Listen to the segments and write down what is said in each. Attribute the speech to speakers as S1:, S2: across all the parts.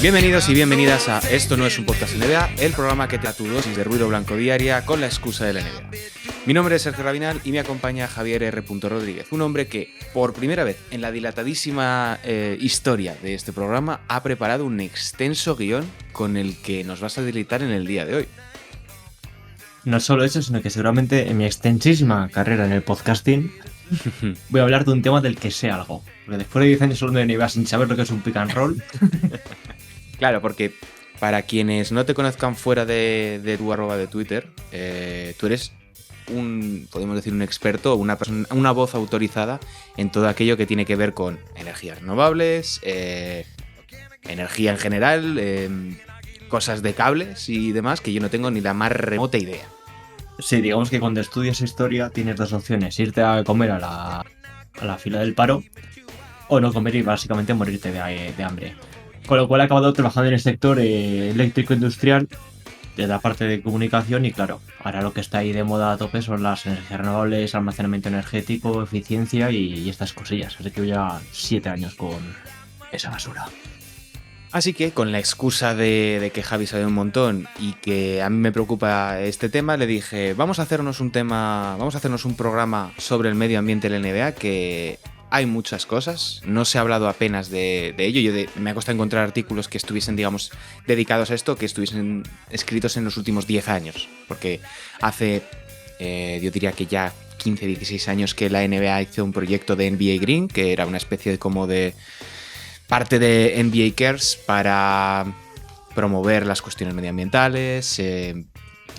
S1: Bienvenidos y bienvenidas a Esto no es un podcast NBA, el programa que te da tu dosis de ruido blanco diaria con la excusa de la NBA. Mi nombre es Sergio Rabinal y me acompaña Javier R. Rodríguez, un hombre que, por primera vez en la dilatadísima historia de este programa, ha preparado un extenso guión con el que nos vas a deleitar en el día de hoy.
S2: No solo eso, sino que seguramente en mi extensísima carrera en el podcasting voy a hablar de un tema del que sé algo. Porque después de 10 años solo de NBA sin saber lo que es un pick and roll...
S1: Claro, porque para quienes no te conozcan fuera de tu arroba de Twitter, tú eres podemos decir, un experto, una voz autorizada en todo aquello que tiene que ver con energías renovables, energía en general, cosas de cables y demás, que yo no tengo ni la más remota idea.
S2: Sí, digamos que cuando estudias historia tienes dos opciones: irte a comer a la fila del paro o no comer y básicamente morirte de hambre. Con lo cual he acabado trabajando en el sector eléctrico industrial de la parte de comunicación y claro, ahora lo que está ahí de moda a tope son las energías renovables, almacenamiento energético, eficiencia y estas cosillas. Así que voy ya 7 años con esa basura.
S1: Así que, con la excusa de que Javi sabe un montón y que a mí me preocupa este tema, le dije, vamos a hacernos un programa sobre el medio ambiente en la NBA, que hay muchas cosas, no se ha hablado apenas de ello. Me ha costado encontrar artículos que estuviesen, digamos, dedicados a esto, que estuviesen escritos en los últimos 10 años, porque hace, yo diría que ya 15, 16 años que la NBA hizo un proyecto de NBA Green, que era una especie de parte de NBA Cares para promover las cuestiones medioambientales,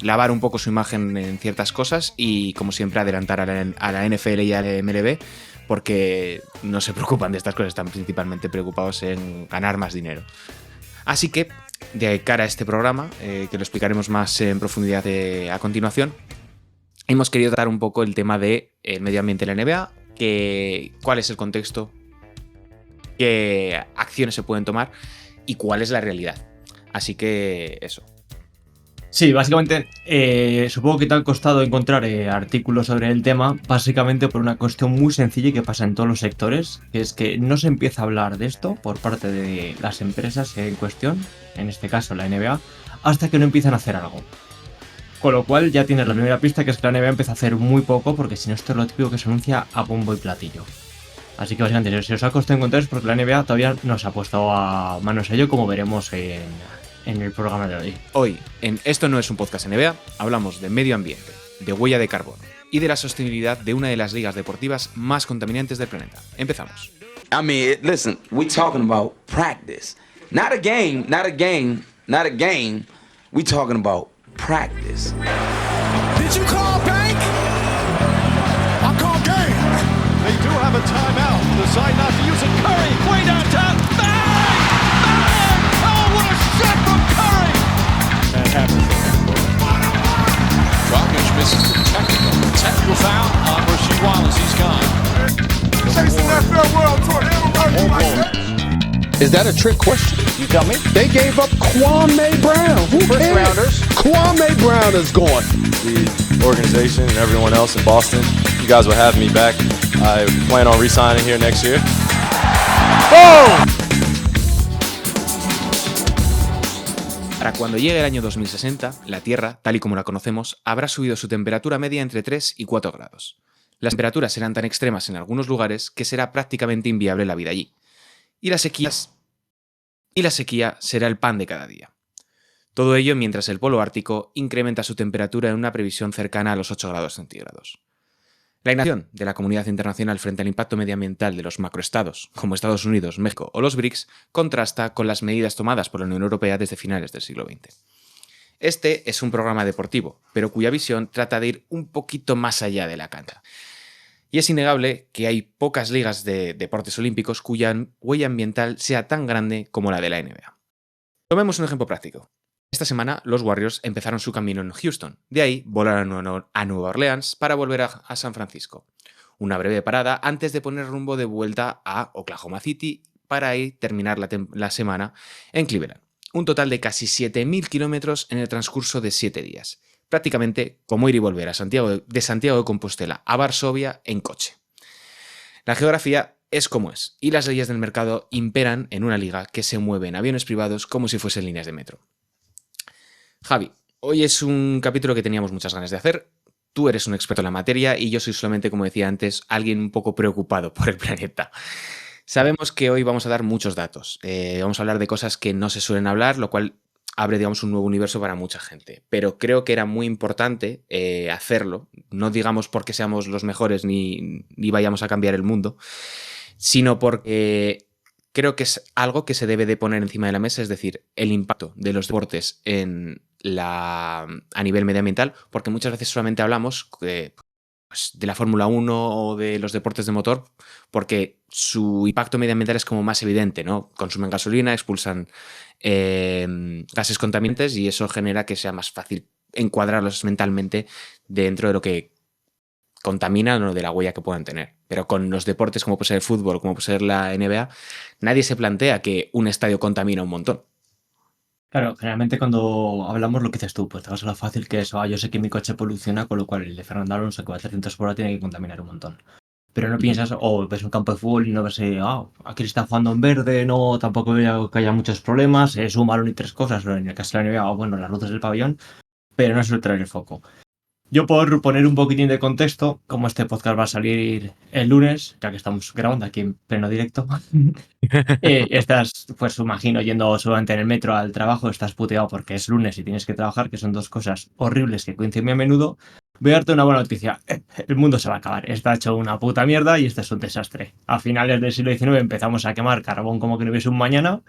S1: lavar un poco su imagen en ciertas cosas y, como siempre, adelantar a la NFL y a la MLB, porque no se preocupan de estas cosas, están principalmente preocupados en ganar más dinero. Así que, de cara a este programa, que lo explicaremos más en profundidad a continuación, hemos querido tratar un poco el tema del medio ambiente en la NBA, cuál es el contexto, qué acciones se pueden tomar y cuál es la realidad. Así que eso.
S2: Sí, básicamente supongo que te ha costado encontrar artículos sobre el tema, básicamente por una cuestión muy sencilla y que pasa en todos los sectores, que es que no se empieza a hablar de esto por parte de las empresas en cuestión, en este caso la NBA, hasta que no empiezan a hacer algo. Con lo cual ya tienes la primera pista, que es que la NBA empieza a hacer muy poco, porque si no esto es lo típico que se anuncia a bombo y platillo. Así que básicamente, si os ha costado encontrar es porque la NBA todavía no se ha puesto a manos a ello, como veremos en el programa de hoy.
S1: Hoy, en Esto no es un podcast NBA, hablamos de medio ambiente, de huella de carbono y de la sostenibilidad de una de las ligas deportivas más contaminantes del planeta. Empezamos.
S3: I mean, listen, we talking about practice. Not a game. We talking about practice.
S4: Did you call bank? I call game. They do have a timeout. Decide not to use it. Curry, way downtown. Bang! Bang! Oh, what a shot from Curry! Dragic misses the technical foul on Rasheed Wallace. He's gone.
S5: Chasing that farewell tour. They ever work you like that?
S6: Is that a trick question?
S5: You tell me.
S6: They gave up Kwame Brown. Who
S5: First
S6: cares?
S5: rounders.
S6: Kwame Brown is gone.
S7: The organization and everyone else in Boston, you guys will have me back. I plan on re-signing here next year.
S6: Oh!
S1: Para cuando llegue el año 2060, la Tierra, tal y como la conocemos, habrá subido su temperatura media entre 3 y 4 grados. Las temperaturas serán tan extremas en algunos lugares que será prácticamente inviable la vida allí. Y la sequía será el pan de cada día. Todo ello mientras el polo ártico incrementa su temperatura en una previsión cercana a los 8 grados centígrados. La inacción de la comunidad internacional frente al impacto medioambiental de los macroestados, como Estados Unidos, México o los BRICS, contrasta con las medidas tomadas por la Unión Europea desde finales del siglo XX. Este es un programa deportivo, pero cuya visión trata de ir un poquito más allá de la cancha. Y es innegable que hay pocas ligas de deportes olímpicos cuya huella ambiental sea tan grande como la de la NBA. Tomemos un ejemplo práctico. Esta semana los Warriors empezaron su camino en Houston, de ahí volaron a Nueva Orleans para volver a San Francisco. Una breve parada antes de poner rumbo de vuelta a Oklahoma City para ahí terminar la semana en Cleveland. Un total de casi 7.000 kilómetros en el transcurso de 7 días. Prácticamente como ir y volver de Santiago de Compostela a Varsovia en coche. La geografía es como es, y las leyes del mercado imperan en una liga que se mueve en aviones privados como si fuesen líneas de metro. Javi, hoy es un capítulo que teníamos muchas ganas de hacer. Tú eres un experto en la materia y yo soy solamente, como decía antes, alguien un poco preocupado por el planeta. Sabemos que hoy vamos a dar muchos datos. Vamos a hablar de cosas que no se suelen hablar, lo cual abre, digamos, un nuevo universo para mucha gente. Pero creo que era muy importante hacerlo. No digamos porque seamos los mejores ni vayamos a cambiar el mundo, sino porque creo que es algo que se debe de poner encima de la mesa, es decir, el impacto de los deportes a nivel medioambiental, porque muchas veces solamente hablamos pues, de la Fórmula 1 o de los deportes de motor, porque su impacto medioambiental es como más evidente, ¿no? Consumen gasolina, expulsan gases contaminantes y eso genera que sea más fácil encuadrarlos mentalmente dentro de lo que contaminan o de la huella que puedan tener. Pero con los deportes como puede ser el fútbol, como puede ser la NBA, nadie se plantea que un estadio contamina un montón.
S2: Claro, generalmente cuando hablamos lo que dices tú, pues te vas a lo fácil que es, yo sé que mi coche poluciona, con lo cual el de Fernando Alonso que va a 300 por hora tiene que contaminar un montón. Pero no piensas, ves un campo de fútbol y no ves, aquí está jugando en verde, no, tampoco veo que haya muchos problemas, es un balón y tres cosas, en el caso de la NBA, bueno, las luces del pabellón, pero no suele traer el foco. Yo por poner un poquitín de contexto, como este podcast va a salir el lunes, ya que estamos grabando aquí en pleno directo, estás, pues imagino, yendo solamente en el metro al trabajo, estás puteado porque es lunes y tienes que trabajar, que son dos cosas horribles que coinciden muy a menudo. Voy a darte una buena noticia. El mundo se va a acabar. Está hecho una puta mierda y este es un desastre. A finales del siglo XIX empezamos a quemar carbón como que no hubiese un mañana.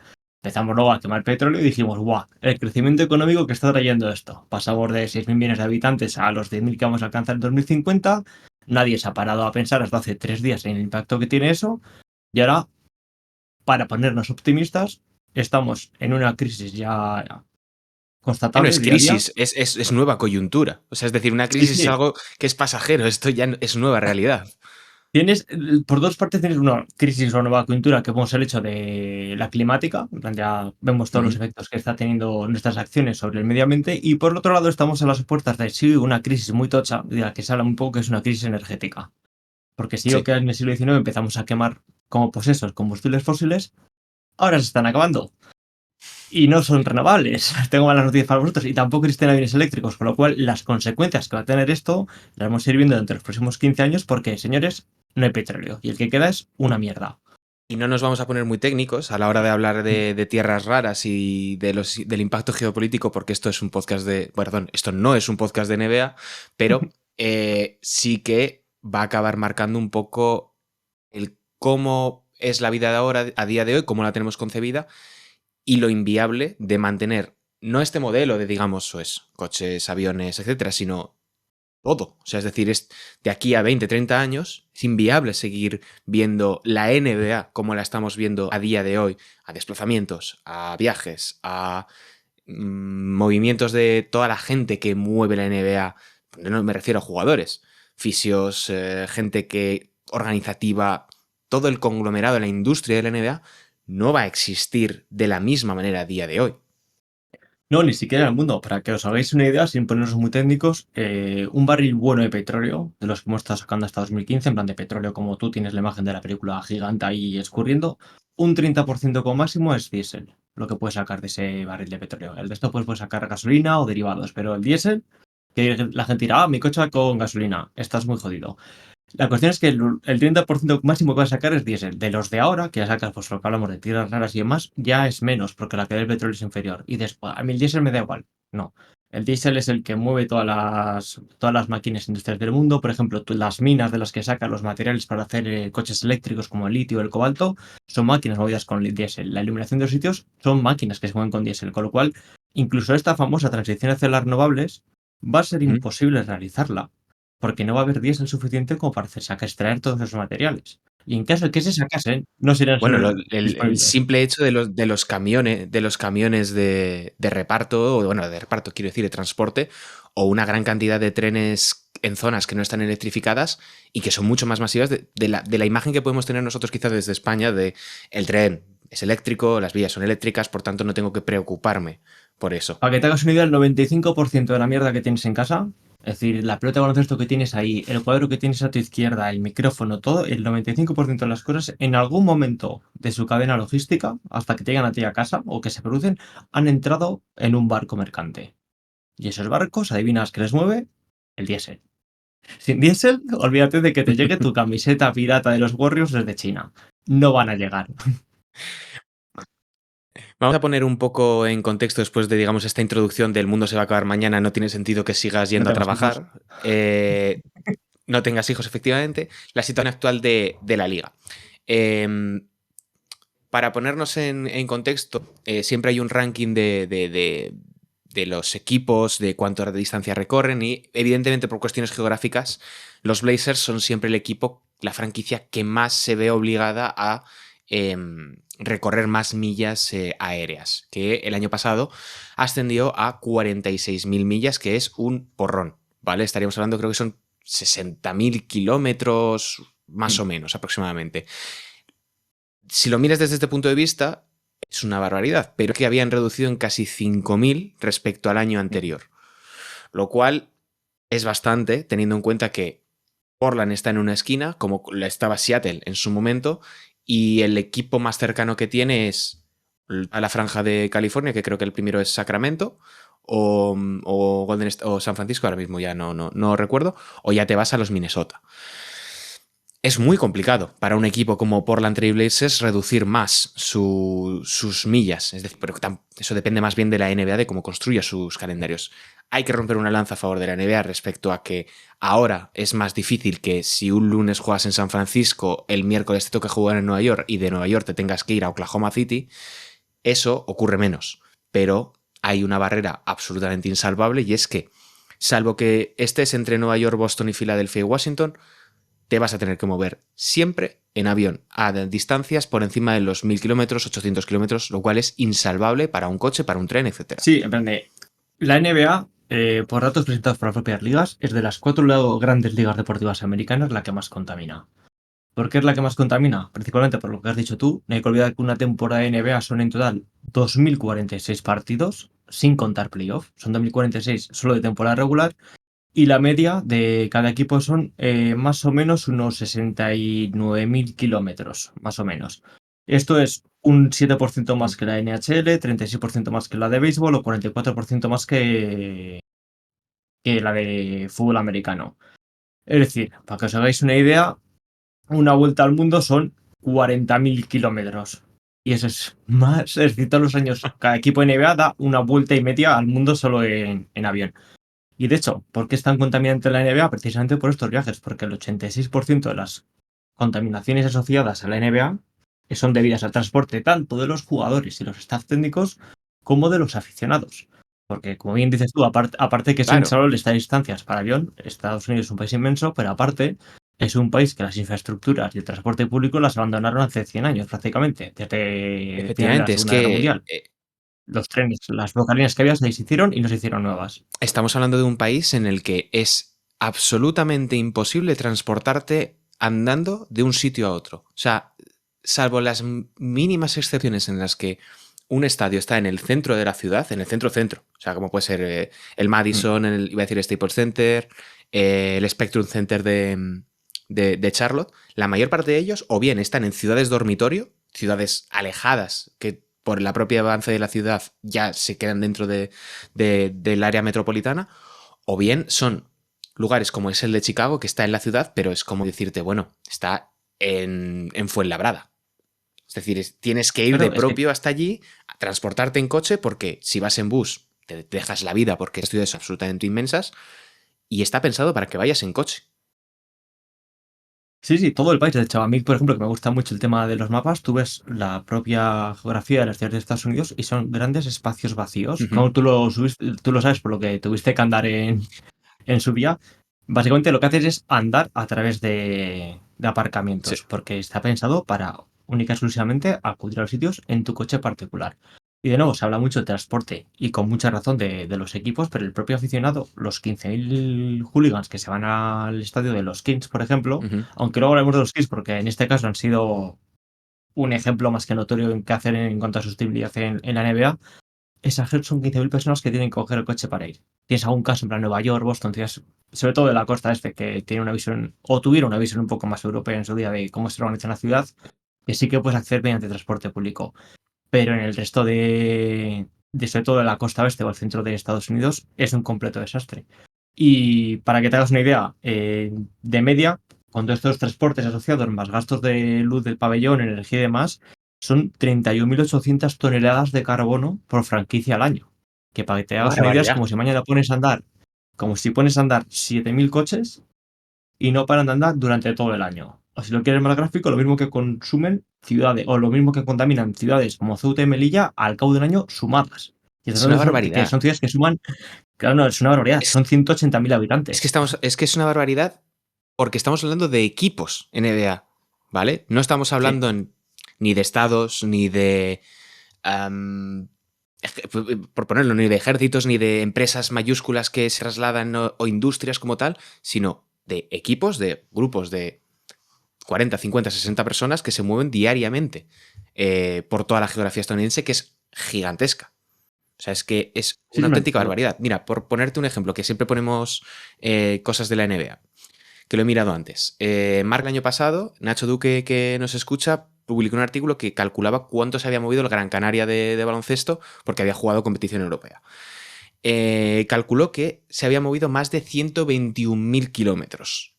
S2: Empezamos luego a quemar petróleo y dijimos, ¡guau! El crecimiento económico que está trayendo esto. Pasamos de 6.000 millones de habitantes a los 10.000 que vamos a alcanzar en 2050. Nadie se ha parado a pensar hasta hace 3 días en el impacto que tiene eso. Y ahora, para ponernos optimistas, estamos en una crisis ya constatable.
S1: No es crisis, es nueva coyuntura. O sea, es decir, una crisis es algo que es pasajero, esto ya es nueva realidad.
S2: Tienes, por dos partes tienes una crisis o nueva coyuntura que vemos el hecho de la climática, ya vemos todos los efectos que está teniendo nuestras acciones sobre el medio ambiente, y por el otro lado estamos a las puertas de sí una crisis muy tocha, de la que se habla un poco, que es una crisis energética. Porque si yo que en el siglo XIX empezamos a quemar como pues esos combustibles fósiles, ahora se están acabando. Y no son renovables. Tengo malas noticias para vosotros. Y tampoco existen aviones eléctricos. Con lo cual, las consecuencias que va a tener esto las vamos a ir viendo durante los próximos 15 años porque, señores, no hay petróleo. Y el que queda es una mierda.
S1: Y no nos vamos a poner muy técnicos a la hora de hablar de tierras raras y del impacto geopolítico, porque esto es un podcast esto no es un podcast de NBA, pero sí que va a acabar marcando un poco el cómo es la vida de ahora, a día de hoy, cómo la tenemos concebida, y lo inviable de mantener no este modelo de, digamos, coches, aviones, etcétera, sino todo. O sea, es decir, de aquí a 20, 30 años es inviable seguir viendo la NBA como la estamos viendo a día de hoy, a desplazamientos, a viajes, a movimientos de toda la gente que mueve la NBA. No me refiero a jugadores, fisios, gente organizativa, todo el conglomerado de la industria de la NBA no va a existir de la misma manera a día de hoy.
S2: No, ni siquiera en el mundo. Para que os hagáis una idea, sin ponernos muy técnicos, un barril bueno de petróleo, de los que hemos estado sacando hasta 2015, en plan de petróleo como tú tienes la imagen de la película gigante ahí escurriendo, un 30% como máximo es diésel, lo que puedes sacar de ese barril de petróleo. El resto puedes sacar gasolina o derivados, pero el diésel, que la gente dirá, mi coche va con gasolina, estás muy jodido. La cuestión es que el 30% máximo que vas a sacar es diésel. De los de ahora, que ya sacas, pues lo que hablamos de tierras raras y demás, ya es menos, porque la calidad del petróleo es inferior. Y después, a mí el diésel me da igual. No. El diésel es el que mueve todas las máquinas industriales del mundo. Por ejemplo, las minas de las que sacan los materiales para hacer coches eléctricos como el litio o el cobalto, son máquinas movidas con el diésel. La iluminación de los sitios son máquinas que se mueven con diésel. Con lo cual, incluso esta famosa transición hacia las renovables va a ser imposible realizarla, porque no va a haber diésel suficiente como para extraer todos esos materiales. Y en caso de que se sacasen, no serían...
S1: Bueno, el simple hecho de los camiones de reparto, o bueno, de reparto quiero decir, de transporte, o una gran cantidad de trenes en zonas que no están electrificadas y que son mucho más masivas de la imagen que podemos tener nosotros quizás desde España de el tren es eléctrico, las vías son eléctricas, por tanto no tengo que preocuparme por eso.
S2: Para que te hagas una idea, el 95% de la mierda que tienes en casa Es decir, la pelota de baloncesto que tienes ahí, el cuadro que tienes a tu izquierda, el micrófono, todo, el 95% de las cosas, en algún momento de su cadena logística, hasta que llegan a ti a casa o que se producen, han entrado en un barco mercante. Y esos barcos, adivinas qué les mueve, el diésel. Sin diésel, olvídate de que te llegue tu camiseta pirata de los Warriors desde China. No van a llegar.
S1: Vamos a poner un poco en contexto después de, digamos, esta introducción del mundo se va a acabar mañana, no tiene sentido que sigas yendo a
S2: tengas
S1: trabajar. No tengas hijos, efectivamente. La situación actual de la liga. Para ponernos en contexto, siempre hay un ranking de los equipos, de cuánto de distancia recorren y, evidentemente, por cuestiones geográficas, los Blazers son siempre el equipo, la franquicia que más se ve obligada a recorrer más millas aéreas, que el año pasado ascendió a 46.000 millas, que es un porrón, ¿vale? Estaríamos hablando, creo que son 60.000 kilómetros, más o menos, aproximadamente. Si lo miras desde este punto de vista, es una barbaridad, pero que habían reducido en casi 5.000 respecto al año anterior. Lo cual es bastante, teniendo en cuenta que Portland está en una esquina, como estaba Seattle en su momento, y el equipo más cercano que tiene es a la franja de California, que creo que el primero es Sacramento, o San Francisco, ahora mismo ya no recuerdo, o ya te vas a los Minnesota. Es muy complicado para un equipo como Portland Trail Blazers reducir más sus millas. Es decir, pero eso depende más bien de la NBA, de cómo construya sus calendarios. Hay que romper una lanza a favor de la NBA respecto a que ahora es más difícil que si un lunes juegas en San Francisco, el miércoles te toca jugar en Nueva York y de Nueva York te tengas que ir a Oklahoma City. Eso ocurre menos, pero hay una barrera absolutamente insalvable y es que, salvo que estés entre Nueva York, Boston y Filadelfia y Washington, te vas a tener que mover siempre en avión a distancias por encima de los 1.000 kilómetros, 800 kilómetros, lo cual es insalvable para un coche, para un tren, etc.
S2: Sí, en plan de... La NBA, por datos presentados por las propias ligas, es de las 4 grandes ligas deportivas americanas la que más contamina. ¿Por qué es la que más contamina? Principalmente por lo que has dicho tú. No hay que olvidar que una temporada de NBA son en total 2.046 partidos, sin contar playoff. Son 2.046 solo de temporada regular. Y la media de cada equipo son más o menos unos 69.000 kilómetros, más o menos. Esto es un 7% más que la NHL, 36% más que la de béisbol o 44% más que la de fútbol americano. Es decir, para que os hagáis una idea, una vuelta al mundo son 40.000 kilómetros. Y eso es más, es decir, todos los años cada equipo de NBA da una vuelta y media al mundo solo en avión. Y de hecho, ¿por qué es tan contaminante la NBA? Precisamente por estos viajes, porque el 86% de las contaminaciones asociadas a la NBA son debidas al transporte tanto de los jugadores y los staff técnicos como de los aficionados. Porque, como bien dices tú, aparte que es insalvable estas distancias para avión, Estados Unidos es un país inmenso, pero aparte es un país que las infraestructuras y el transporte público las abandonaron hace 100 años prácticamente, desde
S1: Efectivamente,
S2: la Segunda Guerra Mundial. Los trenes, las ferrocarriles que había se deshicieron y no se hicieron nuevas.
S1: Estamos hablando de un país en el que es absolutamente imposible transportarte andando de un sitio a otro. O sea, salvo las mínimas excepciones en las que un estadio está en el centro de la ciudad, en el centro-centro. O sea, como puede ser el Madison, iba a decir el Staples Center, el Spectrum Center de Charlotte. La mayor parte de ellos o bien están en ciudades dormitorio, ciudades alejadas que por el propio avance de la ciudad ya se quedan dentro del área metropolitana, o bien son lugares como es el de Chicago, que está en la ciudad, pero es como decirte, bueno, está en Fuenlabrada. Es decir, tienes que ir de propio hasta allí, a transportarte en coche, porque si vas en bus te dejas la vida porque las ciudades son absolutamente inmensas, y está pensado para que vayas en coche.
S2: Sí, todo el país. De hecho, a mí, por ejemplo, que me gusta mucho el tema de los mapas, tú ves la propia geografía de las ciudades de Estados Unidos y son grandes espacios vacíos. Como tú lo sabes por lo que tuviste que andar en su vía. Básicamente lo que haces es andar a través de aparcamientos, porque está pensado para única y exclusivamente acudir a los sitios en tu coche particular. Y de nuevo, se habla mucho de transporte y con mucha razón de los equipos, pero el propio aficionado, los 15.000 hooligans que se van al estadio de los Kings, por ejemplo, aunque luego hablemos de los Kings, porque en este caso han sido un ejemplo más que notorio en qué hacer en cuanto a sostenibilidad en la NBA, exagero, son 15.000 personas que tienen que coger el coche para ir. Tienes algún caso en plan Nueva York, Boston, ciudades, sobre todo de la costa este, que tiene una visión, o tuvieron una visión un poco más europea en su día de cómo se organiza la ciudad, que sí que puedes acceder mediante transporte público. Pero en el resto sobre todo de la costa oeste o el centro de Estados Unidos, es un completo desastre. Y para que te hagas una idea, de media, con todos estos transportes asociados, más gastos de luz del pabellón, energía y demás, son 31.800 toneladas de carbono por franquicia al año. Que para que te hagas una idea, es como si mañana pones a andar, como si pones a andar 7.000 coches y no paran de andar durante todo el año. O si lo quieres más gráfico, lo mismo que consumen ciudades, o lo mismo que contaminan ciudades como Ceuta y Melilla al cabo de un año sumadas. Y
S1: Es una barbaridad.
S2: son ciudades que suman, claro, no, es una barbaridad, son 180.000 habitantes.
S1: Es que es una barbaridad porque estamos hablando de equipos NBA, ¿vale? No estamos hablando ni de estados, ni de... por ponerlo, ni de ejércitos, ni de empresas mayúsculas que se trasladan o industrias como tal, sino de equipos, de grupos de 40, 50, 60 personas que se mueven diariamente por toda la geografía estadounidense, que es gigantesca. O sea, es que es una auténtica barbaridad. Mira, por ponerte un ejemplo, que siempre ponemos cosas de la NBA, que lo he mirado antes. Marc, el año pasado, Nacho Duque, que nos escucha, publicó un artículo que calculaba cuánto se había movido el Gran Canaria de baloncesto porque había jugado competición europea. Calculó que se había movido más de 121.000 kilómetros.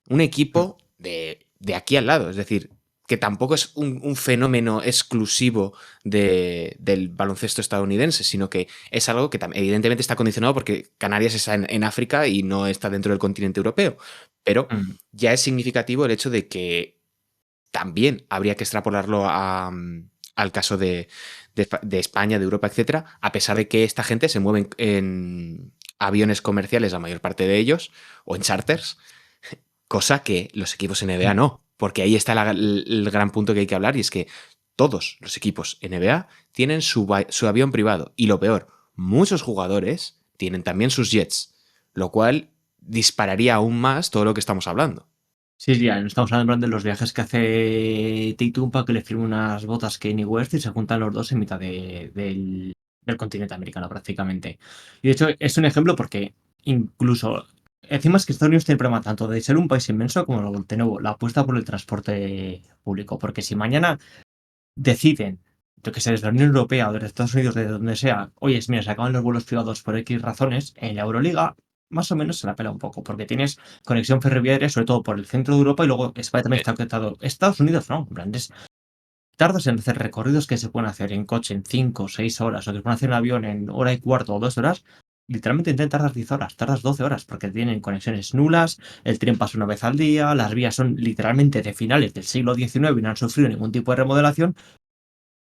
S1: Un equipo de aquí al lado, es decir, que tampoco es un fenómeno exclusivo del baloncesto estadounidense, sino que es algo que evidentemente está condicionado porque Canarias está en África y no está dentro del continente europeo. Pero ya es significativo el hecho de que también habría que extrapolarlo al caso de España, de Europa, etcétera, a pesar de que esta gente se mueve en aviones comerciales, la mayor parte de ellos, o en charters, cosa que los equipos NBA no. Porque ahí está el gran punto que hay que hablar, y es que todos los equipos NBA tienen su avión privado. Y lo peor, muchos jugadores tienen también sus jets, lo cual dispararía aún más todo lo que estamos hablando.
S2: Sí, ya, no estamos hablando de los viajes que hace Tatum para que le firme unas botas Kanye West y se juntan los dos en mitad del continente americano prácticamente. Y de hecho es un ejemplo porque incluso... Encima es que Estados Unidos tiene el problema tanto de ser un país inmenso como de nuevo la apuesta por el transporte público. Porque si mañana deciden, yo que sé, desde la Unión Europea o desde Estados Unidos, de donde sea, oye, mira, se acaban los vuelos privados por X razones, en la Euroliga más o menos se la pela un poco, porque tienes conexión ferroviaria, sobre todo por el centro de Europa, y luego España también está conectado. Estados Unidos no, en plan, tardas en hacer recorridos que se pueden hacer en coche en 5 o 6 horas, o que se pueden hacer en avión en hora y cuarto o 2 horas. Literalmente tardas 10 horas, tardas 12 horas, porque tienen conexiones nulas, el tren pasa una vez al día, las vías son literalmente de finales del siglo XIX y no han sufrido ningún tipo de remodelación.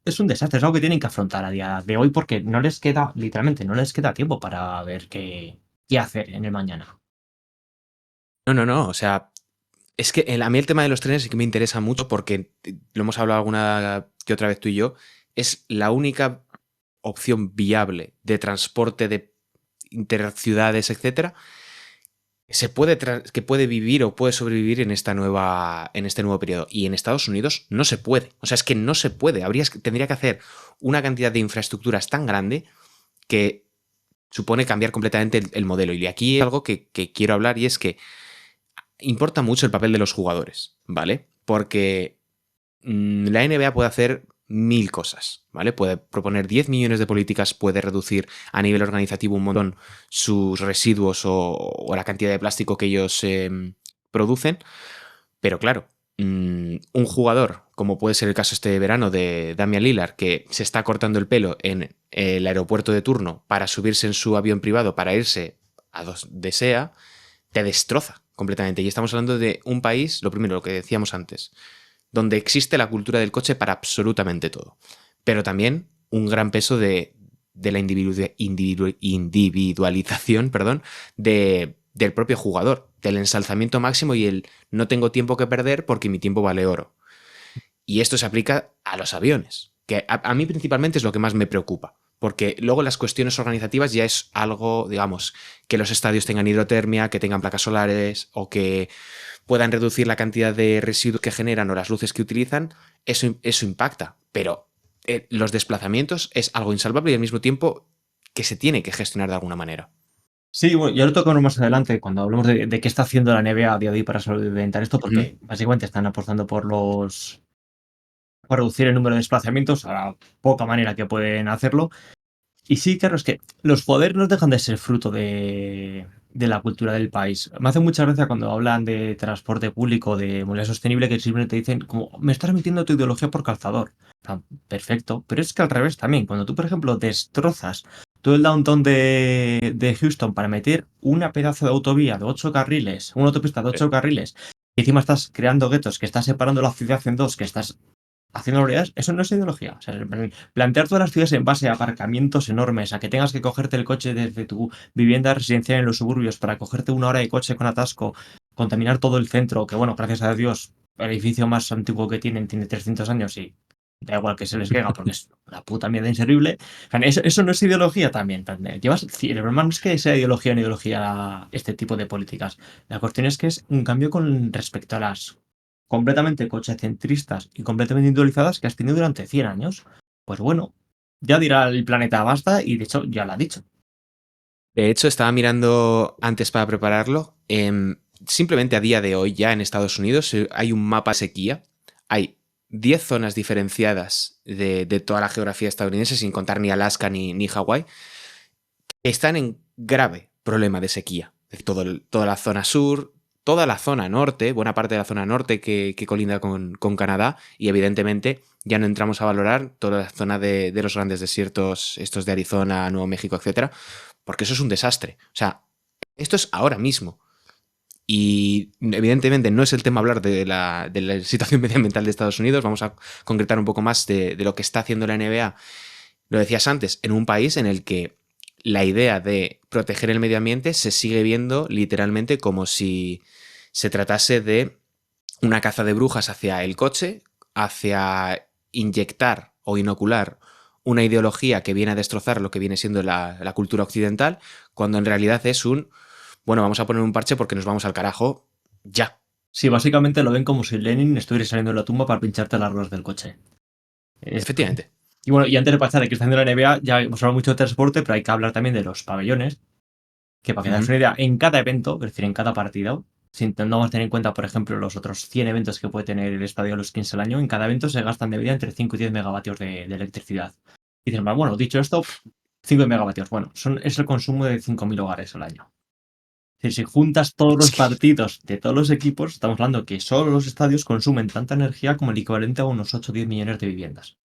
S2: Es un desastre, es algo que tienen que afrontar a día de hoy porque no les queda, literalmente, no les queda tiempo para ver qué hacer en el mañana.
S1: No, o sea, es que a mí el tema de los trenes sí que me interesa mucho porque lo hemos hablado alguna que otra vez tú y yo, es la única opción viable de transporte de interciudades, etcétera, que puede vivir o puede sobrevivir en este nuevo periodo. Y en Estados Unidos no se puede. O sea, es que no se puede. Tendría que hacer una cantidad de infraestructuras tan grande que supone cambiar completamente el modelo. Y aquí hay algo que quiero hablar, y es que importa mucho el papel de los jugadores, ¿vale? Porque la NBA puede hacer 1000 cosas, ¿vale? Puede proponer 10 millones de políticas, puede reducir a nivel organizativo un montón sus residuos o la cantidad de plástico que ellos producen, pero claro, un jugador, como puede ser el caso este verano de Damian Lillard, que se está cortando el pelo en el aeropuerto de turno para subirse en su avión privado para irse a donde sea, te destroza completamente. Y estamos hablando de un país, lo primero, lo que decíamos antes, donde existe la cultura del coche para absolutamente todo. Pero también un gran peso de la individualización, del propio jugador, del ensalzamiento máximo y el no tengo tiempo que perder porque mi tiempo vale oro. Y esto se aplica a los aviones, que a mí principalmente es lo que más me preocupa. Porque luego las cuestiones organizativas ya es algo, digamos, que los estadios tengan hidrotermia, que tengan placas solares o que puedan reducir la cantidad de residuos que generan o las luces que utilizan, eso impacta. Pero los desplazamientos es algo insalvable y al mismo tiempo que se tiene que gestionar de alguna manera.
S2: Sí, bueno, ya lo tocaremos más adelante cuando hablemos de qué está haciendo la NBA a día de hoy para solventar esto, porque básicamente están apostando por reducir el número de desplazamientos a la poca manera que pueden hacerlo. Y sí, claro, es que los poderes no dejan de ser fruto de la cultura del país. Me hace mucha gracia cuando hablan de transporte público, de movilidad sostenible, que simplemente dicen como, me estás metiendo tu ideología por calzador. Perfecto, pero es que al revés también, cuando tú, por ejemplo, destrozas todo el downtown de Houston para meter una pedazo de autovía de 8 carriles, una autopista de 8 carriles, y encima estás creando guetos, que estás separando la ciudad en dos, que estás haciendo realidades, eso no es ideología. O sea, plantear todas las ciudades en base a aparcamientos enormes, a que tengas que cogerte el coche desde tu vivienda residencial en los suburbios para cogerte 1 hora de coche con atasco, contaminar todo el centro, que bueno, gracias a Dios, el edificio más antiguo que tienen tiene 300 años y da igual que se les caiga porque es la puta mierda inservible. Eso no es ideología también. El problema no es que sea ideología o no ideología este tipo de políticas. La cuestión es que es un cambio con respecto a las completamente cochecentristas y completamente individualizadas que has tenido durante 100 años. Pues bueno, ya dirá el planeta basta y de hecho ya lo ha dicho.
S1: De hecho, estaba mirando antes para prepararlo. Simplemente a día de hoy, ya en Estados Unidos, hay un mapa sequía. Hay 10 zonas diferenciadas de toda la geografía estadounidense, sin contar ni Alaska ni Hawái, que están en grave problema de sequía. Toda la zona sur, toda la zona norte, buena parte de la zona norte que colinda con Canadá, y evidentemente ya no entramos a valorar toda la zona de los grandes desiertos, estos de Arizona, Nuevo México, etcétera, porque eso es un desastre. O sea, esto es ahora mismo. Y evidentemente no es el tema hablar de la situación medioambiental de Estados Unidos, vamos a concretar un poco más de lo que está haciendo la NBA. Lo decías antes, en un país en el que la idea de proteger el medio ambiente se sigue viendo literalmente como si se tratase de una caza de brujas hacia el coche, hacia inyectar o inocular una ideología que viene a destrozar lo que viene siendo la cultura occidental, cuando en realidad es bueno, vamos a poner un parche porque nos vamos al carajo ya.
S2: Sí, básicamente lo ven como si Lenin estuviera saliendo de la tumba para pincharte las ruedas del coche.
S1: Efectivamente.
S2: Y bueno, y antes de pasar de que está haciendo la NBA, ya hemos hablado mucho de transporte, pero hay que hablar también de los pabellones, que para que te hagas una idea, en cada evento, es decir, en cada partido, si intentamos tener en cuenta, por ejemplo, los otros 100 eventos que puede tener el estadio de los Kings al año, en cada evento se gastan de media entre 5 y 10 megavatios de electricidad. Y dicen, bueno, dicho esto, 5 megavatios. Bueno, es el consumo de 5.000 hogares al año. Es decir, si juntas todos los partidos de todos los equipos, estamos hablando que solo los estadios consumen tanta energía como el equivalente a unos 8 o 10 millones de viviendas.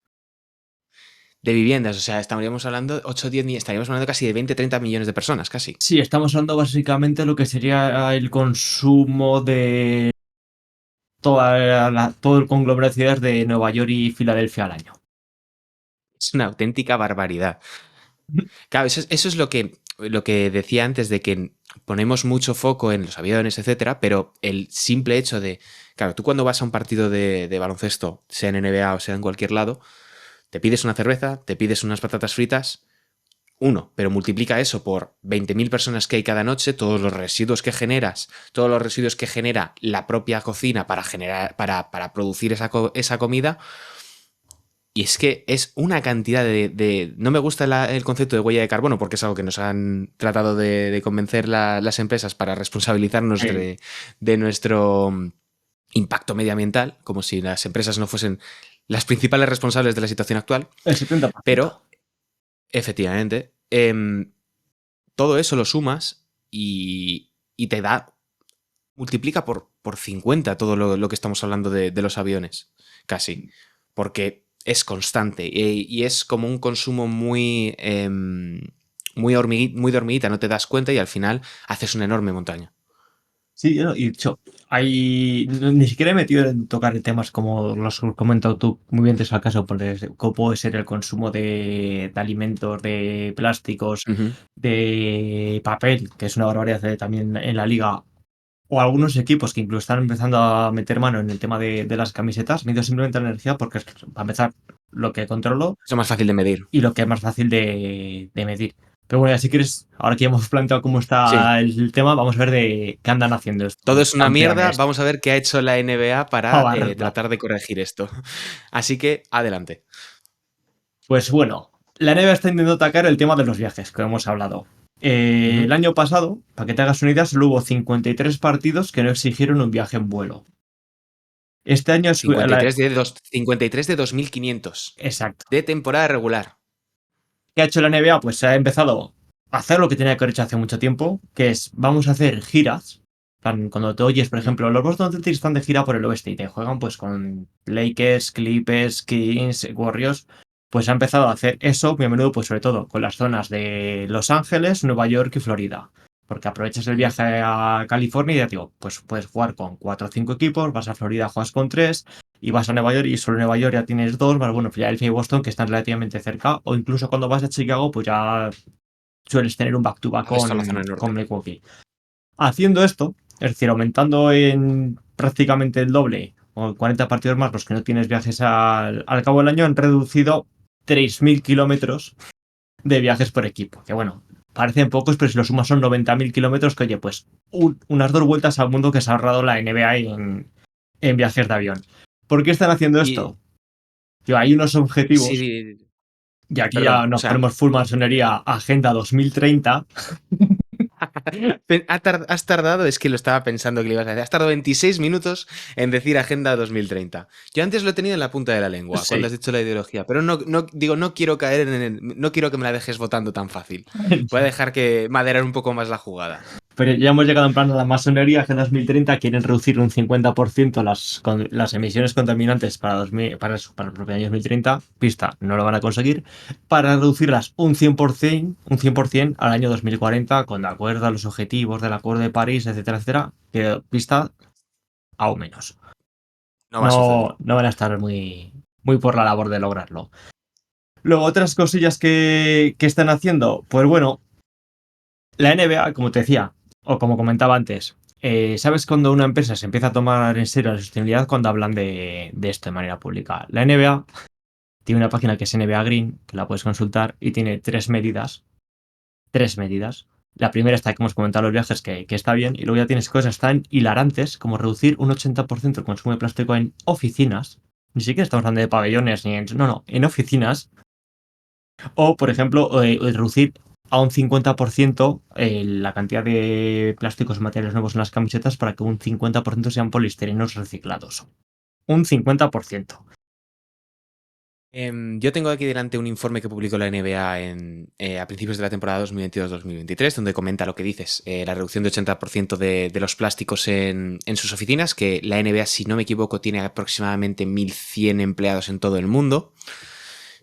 S1: De viviendas, o sea, estaríamos hablando 8 o 10 millones, estaríamos hablando casi de 20-30 millones de personas, casi.
S2: Sí, estamos hablando básicamente de lo que sería el consumo de todo el conglomerado de ciudades de Nueva York y Filadelfia al año.
S1: Es una auténtica barbaridad. Claro, eso es lo que decía antes, de que ponemos mucho foco en los aviones, etcétera, pero el simple hecho de, claro, tú cuando vas a un partido de baloncesto, sea en NBA o sea en cualquier lado, te pides una cerveza, te pides unas patatas fritas, pero multiplica eso por 20.000 personas que hay cada noche, todos los residuos que generas, todos los residuos que genera la propia cocina para producir esa comida. Y es que es una cantidad de no me gusta el concepto de huella de carbono, porque es algo que nos han tratado de convencer las empresas para responsabilizarnos de nuestro impacto medioambiental, como si las empresas no fuesen las principales responsables de la situación actual.
S2: El 70%.
S1: Pero, efectivamente, todo eso lo sumas y te multiplica por 50 todo lo que estamos hablando de los aviones, casi. Porque es constante y es como un consumo muy de hormiguita, no te das cuenta y al final haces una enorme montaña.
S2: Sí, y de hecho, ni siquiera he metido en tocar temas como los has comentado tú, muy bien te es al caso, como puede ser el consumo de alimentos, de plásticos, de papel, que es una barbaridad también en la liga, o algunos equipos que incluso están empezando a meter mano en el tema de las camisetas, mido simplemente la energía porque es, para empezar, lo que controlo.
S1: Es lo más fácil de medir.
S2: Y lo que es más fácil de medir. Pero bueno, ya si quieres, ahora que ya hemos planteado cómo está el tema, vamos a ver de qué andan haciendo esto.
S1: Todo es una mierda, vamos a ver qué ha hecho la NBA para tratar de corregir esto. Así que, adelante.
S2: Pues bueno, la NBA está intentando atacar el tema de los viajes, que hemos hablado. El año pasado, para que te hagas una idea, solo hubo 53 partidos que no exigieron un viaje en vuelo. Este año...
S1: 53 de 2.500
S2: Exacto.
S1: de temporada regular.
S2: ¿Qué ha hecho la NBA? Pues se ha empezado a hacer lo que tenía que haber hecho hace mucho tiempo, que es, vamos a hacer giras. Cuando te oyes, por ejemplo, los Boston Celtics están de gira por el oeste y te juegan pues con Lakers, Clippers, Kings, Warriors, pues ha empezado a hacer eso muy a menudo, pues sobre todo con las zonas de Los Ángeles, Nueva York y Florida. Porque aprovechas el viaje a California y ya digo, pues puedes jugar con 4 o 5 equipos, vas a Florida, juegas con 3, y vas a Nueva York y solo en Nueva York ya tienes 2, más bueno, Philadelphia y Boston que están relativamente cerca, o incluso cuando vas a Chicago pues ya sueles tener un back-to-back con Milwaukee. Haciendo esto, es decir, aumentando en prácticamente el doble o 40 partidos más los que no tienes viajes al cabo del año, han reducido 3.000 kilómetros de viajes por equipo. Que bueno, parecen pocos, pero si lo sumas son 90.000 kilómetros, que oye, pues unas 2 vueltas al mundo que se ha ahorrado la NBA en viajes de avión. ¿Por qué están haciendo esto? Hay unos objetivos,
S1: Sí,
S2: y aquí ya nos ponemos full masonería, Agenda 2030.
S1: Has tardado, es que lo estaba pensando que le ibas a decir, has tardado 26 minutos en decir Agenda 2030. Yo antes lo he tenido en la punta de la lengua,
S2: Sí.
S1: cuando has dicho la ideología, pero no quiero caer no quiero que me la dejes votando tan fácil. Voy a dejar que maderar un poco más la jugada.
S2: Pero ya hemos llegado en plan a la masonería. Agenda 2030 quieren reducir un 50% las emisiones contaminantes para el propio año 2030. Pista, no lo van a conseguir. Para reducirlas un 100% al año 2040, con de acuerdo a los objetivos del Acuerdo de París, etcétera, etcétera. Que pista, aún menos.
S1: No va a suceder.
S2: No van a estar muy por la labor de lograrlo. Luego, otras cosillas que están haciendo. Pues bueno, la NBA, como te decía, o como comentaba antes, ¿sabes cuando una empresa se empieza a tomar en serio la sostenibilidad? Cuando hablan de esto de manera pública. La NBA tiene una página que es NBA Green, que la puedes consultar, y tiene 3 medidas. 3 medidas. La primera está que hemos comentado los viajes, que está bien, y luego ya tienes cosas tan hilarantes como reducir un 80% el consumo de plástico en oficinas. Ni siquiera estamos hablando de pabellones, en oficinas. O, por ejemplo, reducir a un 50% la cantidad de plásticos y materiales nuevos en las camisetas para que un 50% sean poliestirinos reciclados. Un 50%.
S1: Yo tengo aquí delante un informe que publicó la NBA a principios de la temporada 2022-2023, donde comenta lo que dices, la reducción de 80% de los plásticos en sus oficinas, que la NBA, si no me equivoco, tiene aproximadamente 1.100 empleados en todo el mundo,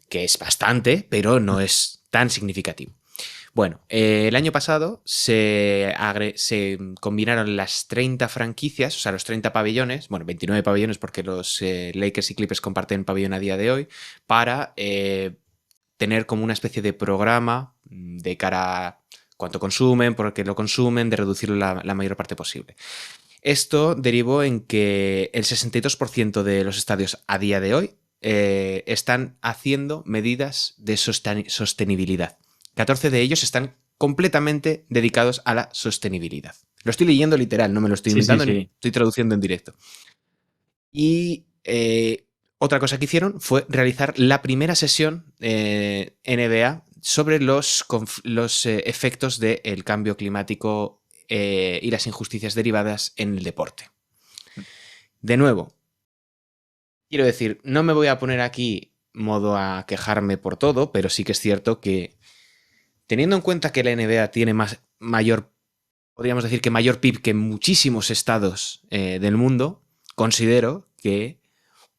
S1: que es bastante, pero no es tan significativo. Bueno, el año pasado se combinaron las 30 franquicias, o sea, los 30 pabellones, bueno, 29 pabellones porque los Lakers y Clippers comparten pabellón a día de hoy, para tener como una especie de programa de cara a cuánto consumen, por qué lo consumen, de reducirlo la mayor parte posible. Esto derivó en que el 62% de los estadios a día de hoy están haciendo medidas de sostenibilidad. 14 de ellos están completamente dedicados a la sostenibilidad. Lo estoy leyendo literal, no me lo estoy inventando, ni estoy traduciendo en directo. Y otra cosa que hicieron fue realizar la primera sesión NBA sobre los efectos del cambio climático y las injusticias derivadas en el deporte. De nuevo, quiero decir, no me voy a poner aquí modo a quejarme por todo, pero sí que es cierto que teniendo en cuenta que la NBA tiene podríamos decir que mayor PIB que muchísimos estados del mundo, considero que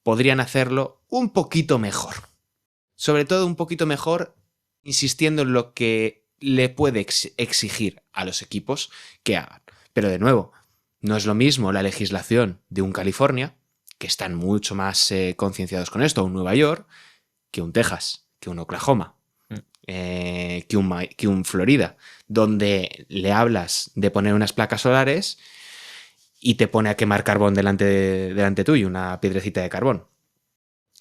S1: podrían hacerlo un poquito mejor. Sobre todo un poquito mejor insistiendo en lo que le puede exigir a los equipos que hagan. Pero de nuevo, no es lo mismo la legislación de un California, que están mucho más concienciados con esto, o un Nueva York, que un Texas, que un Oklahoma. Que un Florida, donde le hablas de poner unas placas solares y te pone a quemar carbón delante tuyo, una piedrecita de carbón.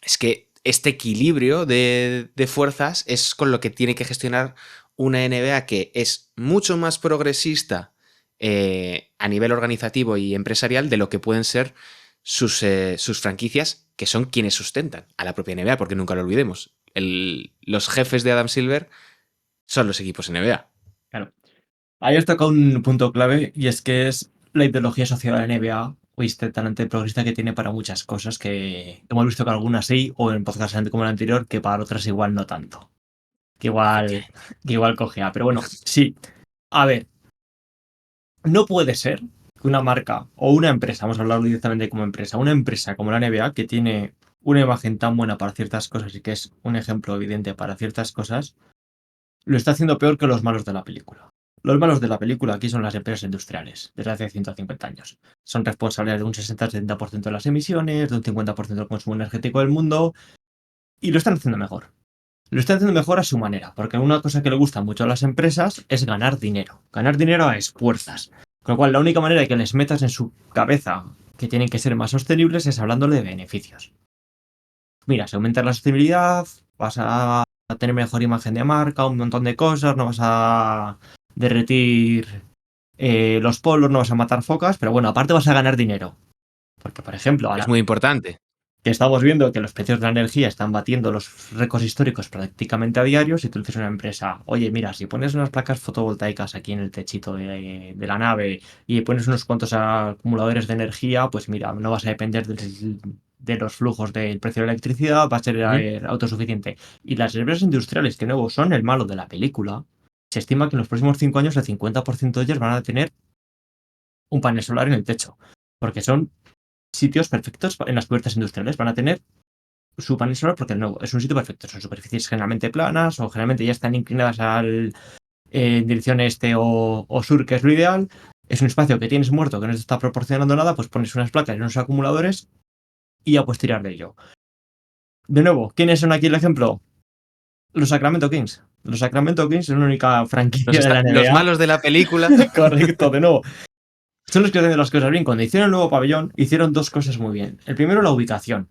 S1: Es que este equilibrio de fuerzas es con lo que tiene que gestionar una NBA que es mucho más progresista a nivel organizativo y empresarial de lo que pueden ser sus franquicias, que son quienes sustentan a la propia NBA, porque nunca lo olvidemos. los jefes de Adam Silver son los equipos NBA.
S2: Claro. Ahí has tocado un punto clave y es que es la ideología asociada a la NBA o este talante progresista que tiene para muchas cosas que hemos visto que algunas sí o en podcast como el anterior que para otras igual no tanto. Que igual cogea. Pero bueno, sí. A ver. No puede ser que una marca o una empresa, vamos a hablar directamente como empresa, una empresa como la NBA que tiene una imagen tan buena para ciertas cosas y que es un ejemplo evidente para ciertas cosas, lo está haciendo peor que los malos de la película. Los malos de la película aquí son las empresas industriales, desde hace 150 años. Son responsables de un 60-70% de las emisiones, de un 50% del consumo energético del mundo, y lo están haciendo mejor. Lo están haciendo mejor a su manera, porque una cosa que le gusta mucho a las empresas es ganar dinero. Ganar dinero a esfuerzas. Con lo cual, la única manera de que les metas en su cabeza que tienen que ser más sostenibles es hablándole de beneficios. Mira, si aumentas la sostenibilidad, vas a tener mejor imagen de marca, un montón de cosas, no vas a derretir los polos, no vas a matar focas, pero bueno, aparte vas a ganar dinero. Porque, por ejemplo, ahora
S1: Es muy importante.
S2: que estamos viendo que los precios de la energía están batiendo los récords históricos prácticamente a diario, si tú dices a una empresa, oye, mira, si pones unas placas fotovoltaicas aquí en el techito de la nave y pones unos cuantos acumuladores de energía, pues mira, no vas a depender de los flujos del precio de la electricidad, va a ser autosuficiente. Y las empresas industriales, que de nuevo son el malo de la película, se estima que en los próximos 5 años el 50% de ellas van a tener un panel solar en el techo, porque son sitios perfectos en las cubiertas industriales. Van a tener su panel solar porque de nuevo es un sitio perfecto. Son superficies generalmente planas o generalmente ya están inclinadas en dirección este o sur, que es lo ideal. Es un espacio que tienes muerto, que no te está proporcionando nada, pues pones unas placas en unos acumuladores y ya puedes tirar de ello. De nuevo, ¿quiénes son aquí el ejemplo? Los Sacramento Kings. Los Sacramento Kings es la única franquicia de la NBA.
S1: Los malos de la película.
S2: Correcto, de nuevo. Son los que hacen las cosas bien. Cuando hicieron el nuevo pabellón, hicieron dos cosas muy bien. El primero, la ubicación.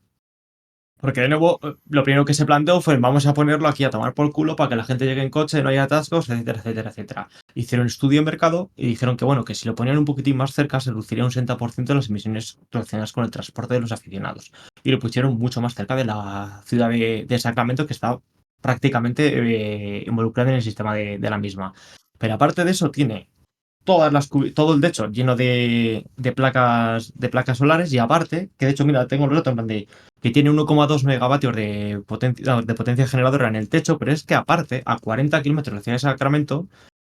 S2: Porque de nuevo, lo primero que se planteó fue vamos a ponerlo aquí a tomar por culo para que la gente llegue en coche, no haya atascos, etcétera, etcétera, etcétera. Hicieron un estudio de mercado y dijeron que bueno, que si lo ponían un poquitín más cerca se reduciría un 60% de las emisiones relacionadas con el transporte de los aficionados. Y lo pusieron mucho más cerca de la ciudad de Sacramento, que está prácticamente involucrada en el sistema de la misma. Pero aparte de eso, tiene todo el techo lleno de placas solares y aparte, que de hecho, mira, tengo el relato en plan de que tiene 1,2 megavatios de potencia generadora en el techo, pero es que aparte, a 40 kilómetros de la ciudad de Sacramento,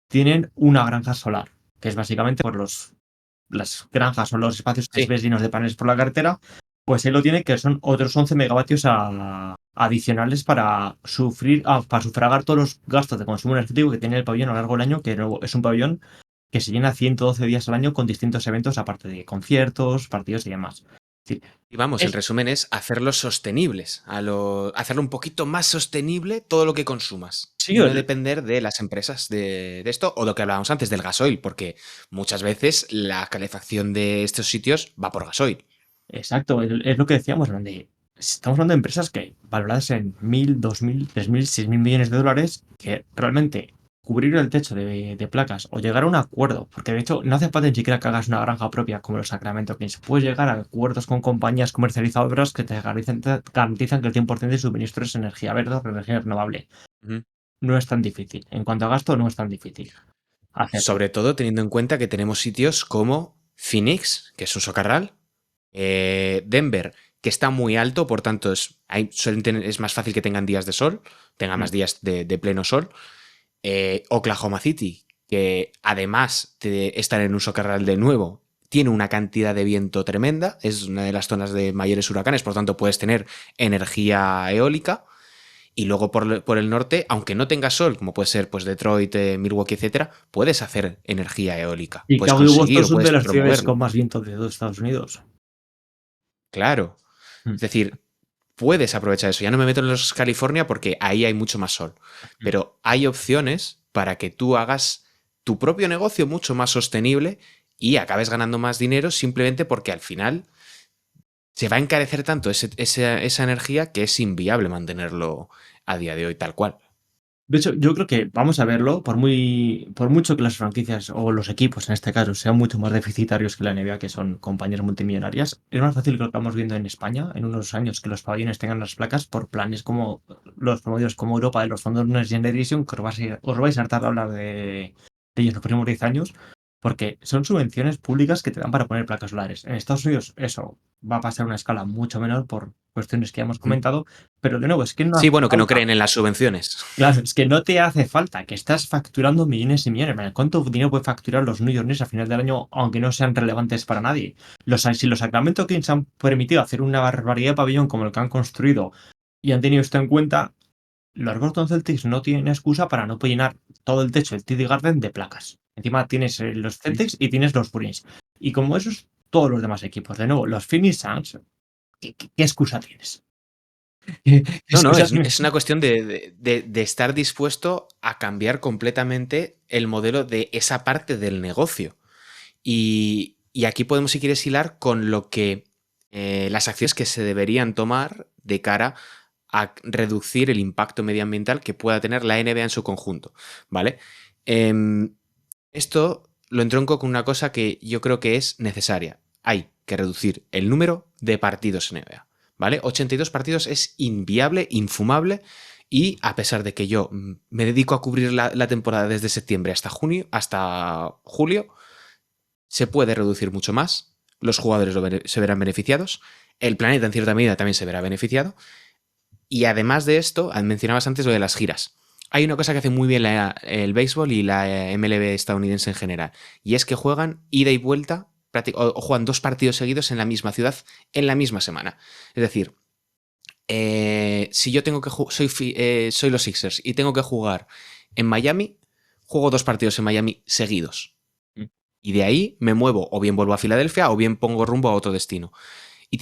S2: tienen una granja solar, que es básicamente por las granjas son los espacios que ves llenos de paneles por la carretera, pues él lo tiene, que son otros 11 megavatios adicionales para sufragar todos los gastos de consumo energético que tiene el pabellón a lo largo del año, que es un pabellón que se llena 112 días al año con distintos eventos, aparte de conciertos, partidos y demás. Sí.
S1: Y vamos, el resumen es hacerlos sostenibles, hacerlo un poquito más sostenible todo lo que consumas.
S2: Sí,
S1: no depender de las empresas de esto o lo que hablábamos antes del gasoil, porque muchas veces la calefacción de estos sitios va por gasoil.
S2: Exacto, es lo que decíamos, estamos hablando de empresas que valoradas en 1.000, 2.000, 3.000, 6.000 millones de dólares, que realmente cubrir el techo de placas o llegar a un acuerdo, porque de hecho no hace falta ni siquiera que hagas una granja propia como los Sacramento Kings, puedes llegar a acuerdos con compañías comercializadoras que te garantizan que el 100% de suministro es energía verde o energía renovable. No es tan difícil, en cuanto a gasto no es tan difícil hacerlo.
S1: Sobre todo teniendo en cuenta que tenemos sitios como Phoenix, que es un socarral, Denver, que está muy alto, por tanto es más fácil que tengan días de sol, tengan más días de pleno sol. Oklahoma City, que además de estar en un socarral de nuevo, tiene una cantidad de viento tremenda, es una de las zonas de mayores huracanes, por tanto puedes tener energía eólica. Y luego por el norte, aunque no tengas sol, como puede ser pues Detroit, Milwaukee, etcétera, puedes hacer energía eólica.
S2: Y
S1: puedes
S2: Chicago
S1: conseguir,
S2: es una de las ciudades
S1: promoverlo.
S2: con más viento de todos Estados Unidos.
S1: Claro. Es decir, puedes aprovechar eso. Ya no me meto en los California porque ahí hay mucho más sol. Pero hay opciones para que tú hagas tu propio negocio mucho más sostenible y acabes ganando más dinero simplemente porque al final se va a encarecer tanto esa energía que es inviable mantenerlo a día de hoy tal cual.
S2: De hecho, yo creo que vamos a verlo, por mucho que las franquicias o los equipos en este caso sean mucho más deficitarios que la NBA, que son compañías multimillonarias, es más fácil que lo estamos viendo en España en unos años que los pabellones tengan las placas por planes como los promovidos como Europa de los fondos Next Generation, que os vais a hartar de hablar de ellos los próximos 10 años, porque son subvenciones públicas que te dan para poner placas solares. En Estados Unidos eso va a pasar a una escala mucho menor por cuestiones que ya hemos comentado, pero de nuevo, es que no
S1: Sí,
S2: hace
S1: bueno, que no
S2: falta.
S1: creen en las subvenciones.
S2: Claro, es que no te hace falta, que estás facturando millones y millones. Man, ¿cuánto dinero puede facturar los New York Knicks a final del año, aunque no sean relevantes para nadie? Si los Sacramento Kings han permitido hacer una barbaridad de pabellón como el que han construido y han tenido esto en cuenta, los Boston Celtics no tienen excusa para no llenar todo el techo del TD Garden de placas. Encima tienes los Celtics y tienes los Bruins. Y como esos, todos los demás equipos. De nuevo, los Phoenix Suns, ¿qué excusa tienes? ¿Qué
S1: No, no,
S2: excusa
S1: es una cuestión de estar dispuesto a cambiar completamente el modelo de esa parte del negocio. Y aquí podemos, si quieres, hilar con lo que las acciones que se deberían tomar de cara a reducir el impacto medioambiental que pueda tener la NBA en su conjunto, ¿vale? Esto lo entronco con una cosa que yo creo que es necesaria. Hay que reducir el número de partidos en NBA, ¿vale? 82 partidos es inviable, infumable, y a pesar de que yo me dedico a cubrir la temporada desde septiembre hasta julio, se puede reducir mucho más, los jugadores se verán beneficiados, el planeta en cierta medida también se verá beneficiado, y además de esto, mencionabas antes lo de las giras. Hay una cosa que hace muy bien el béisbol y la MLB estadounidense en general, y es que juegan ida y vuelta, o juegan 2 partidos seguidos en la misma ciudad en la misma semana. Es decir, si yo tengo que soy los Sixers y tengo que jugar en Miami, juego 2 partidos en Miami seguidos. Y de ahí me muevo, o bien vuelvo a Filadelfia, o bien pongo rumbo a otro destino. Y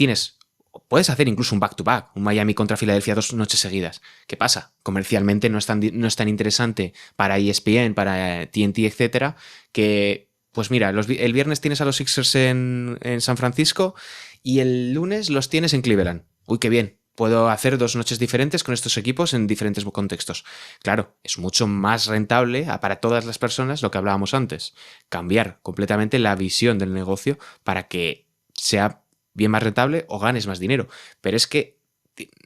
S1: puedes hacer incluso un back-to-back, un Miami contra Filadelfia 2 noches seguidas. ¿Qué pasa? Comercialmente no es tan interesante para ESPN, para TNT, etcétera, que, pues mira, el viernes tienes a los Sixers en San Francisco y el lunes los tienes en Cleveland. Uy, qué bien. Puedo hacer 2 noches diferentes con estos equipos en diferentes contextos. Claro, es mucho más rentable para todas las personas lo que hablábamos antes. Cambiar completamente la visión del negocio para que sea bien más rentable o ganes más dinero. Pero es que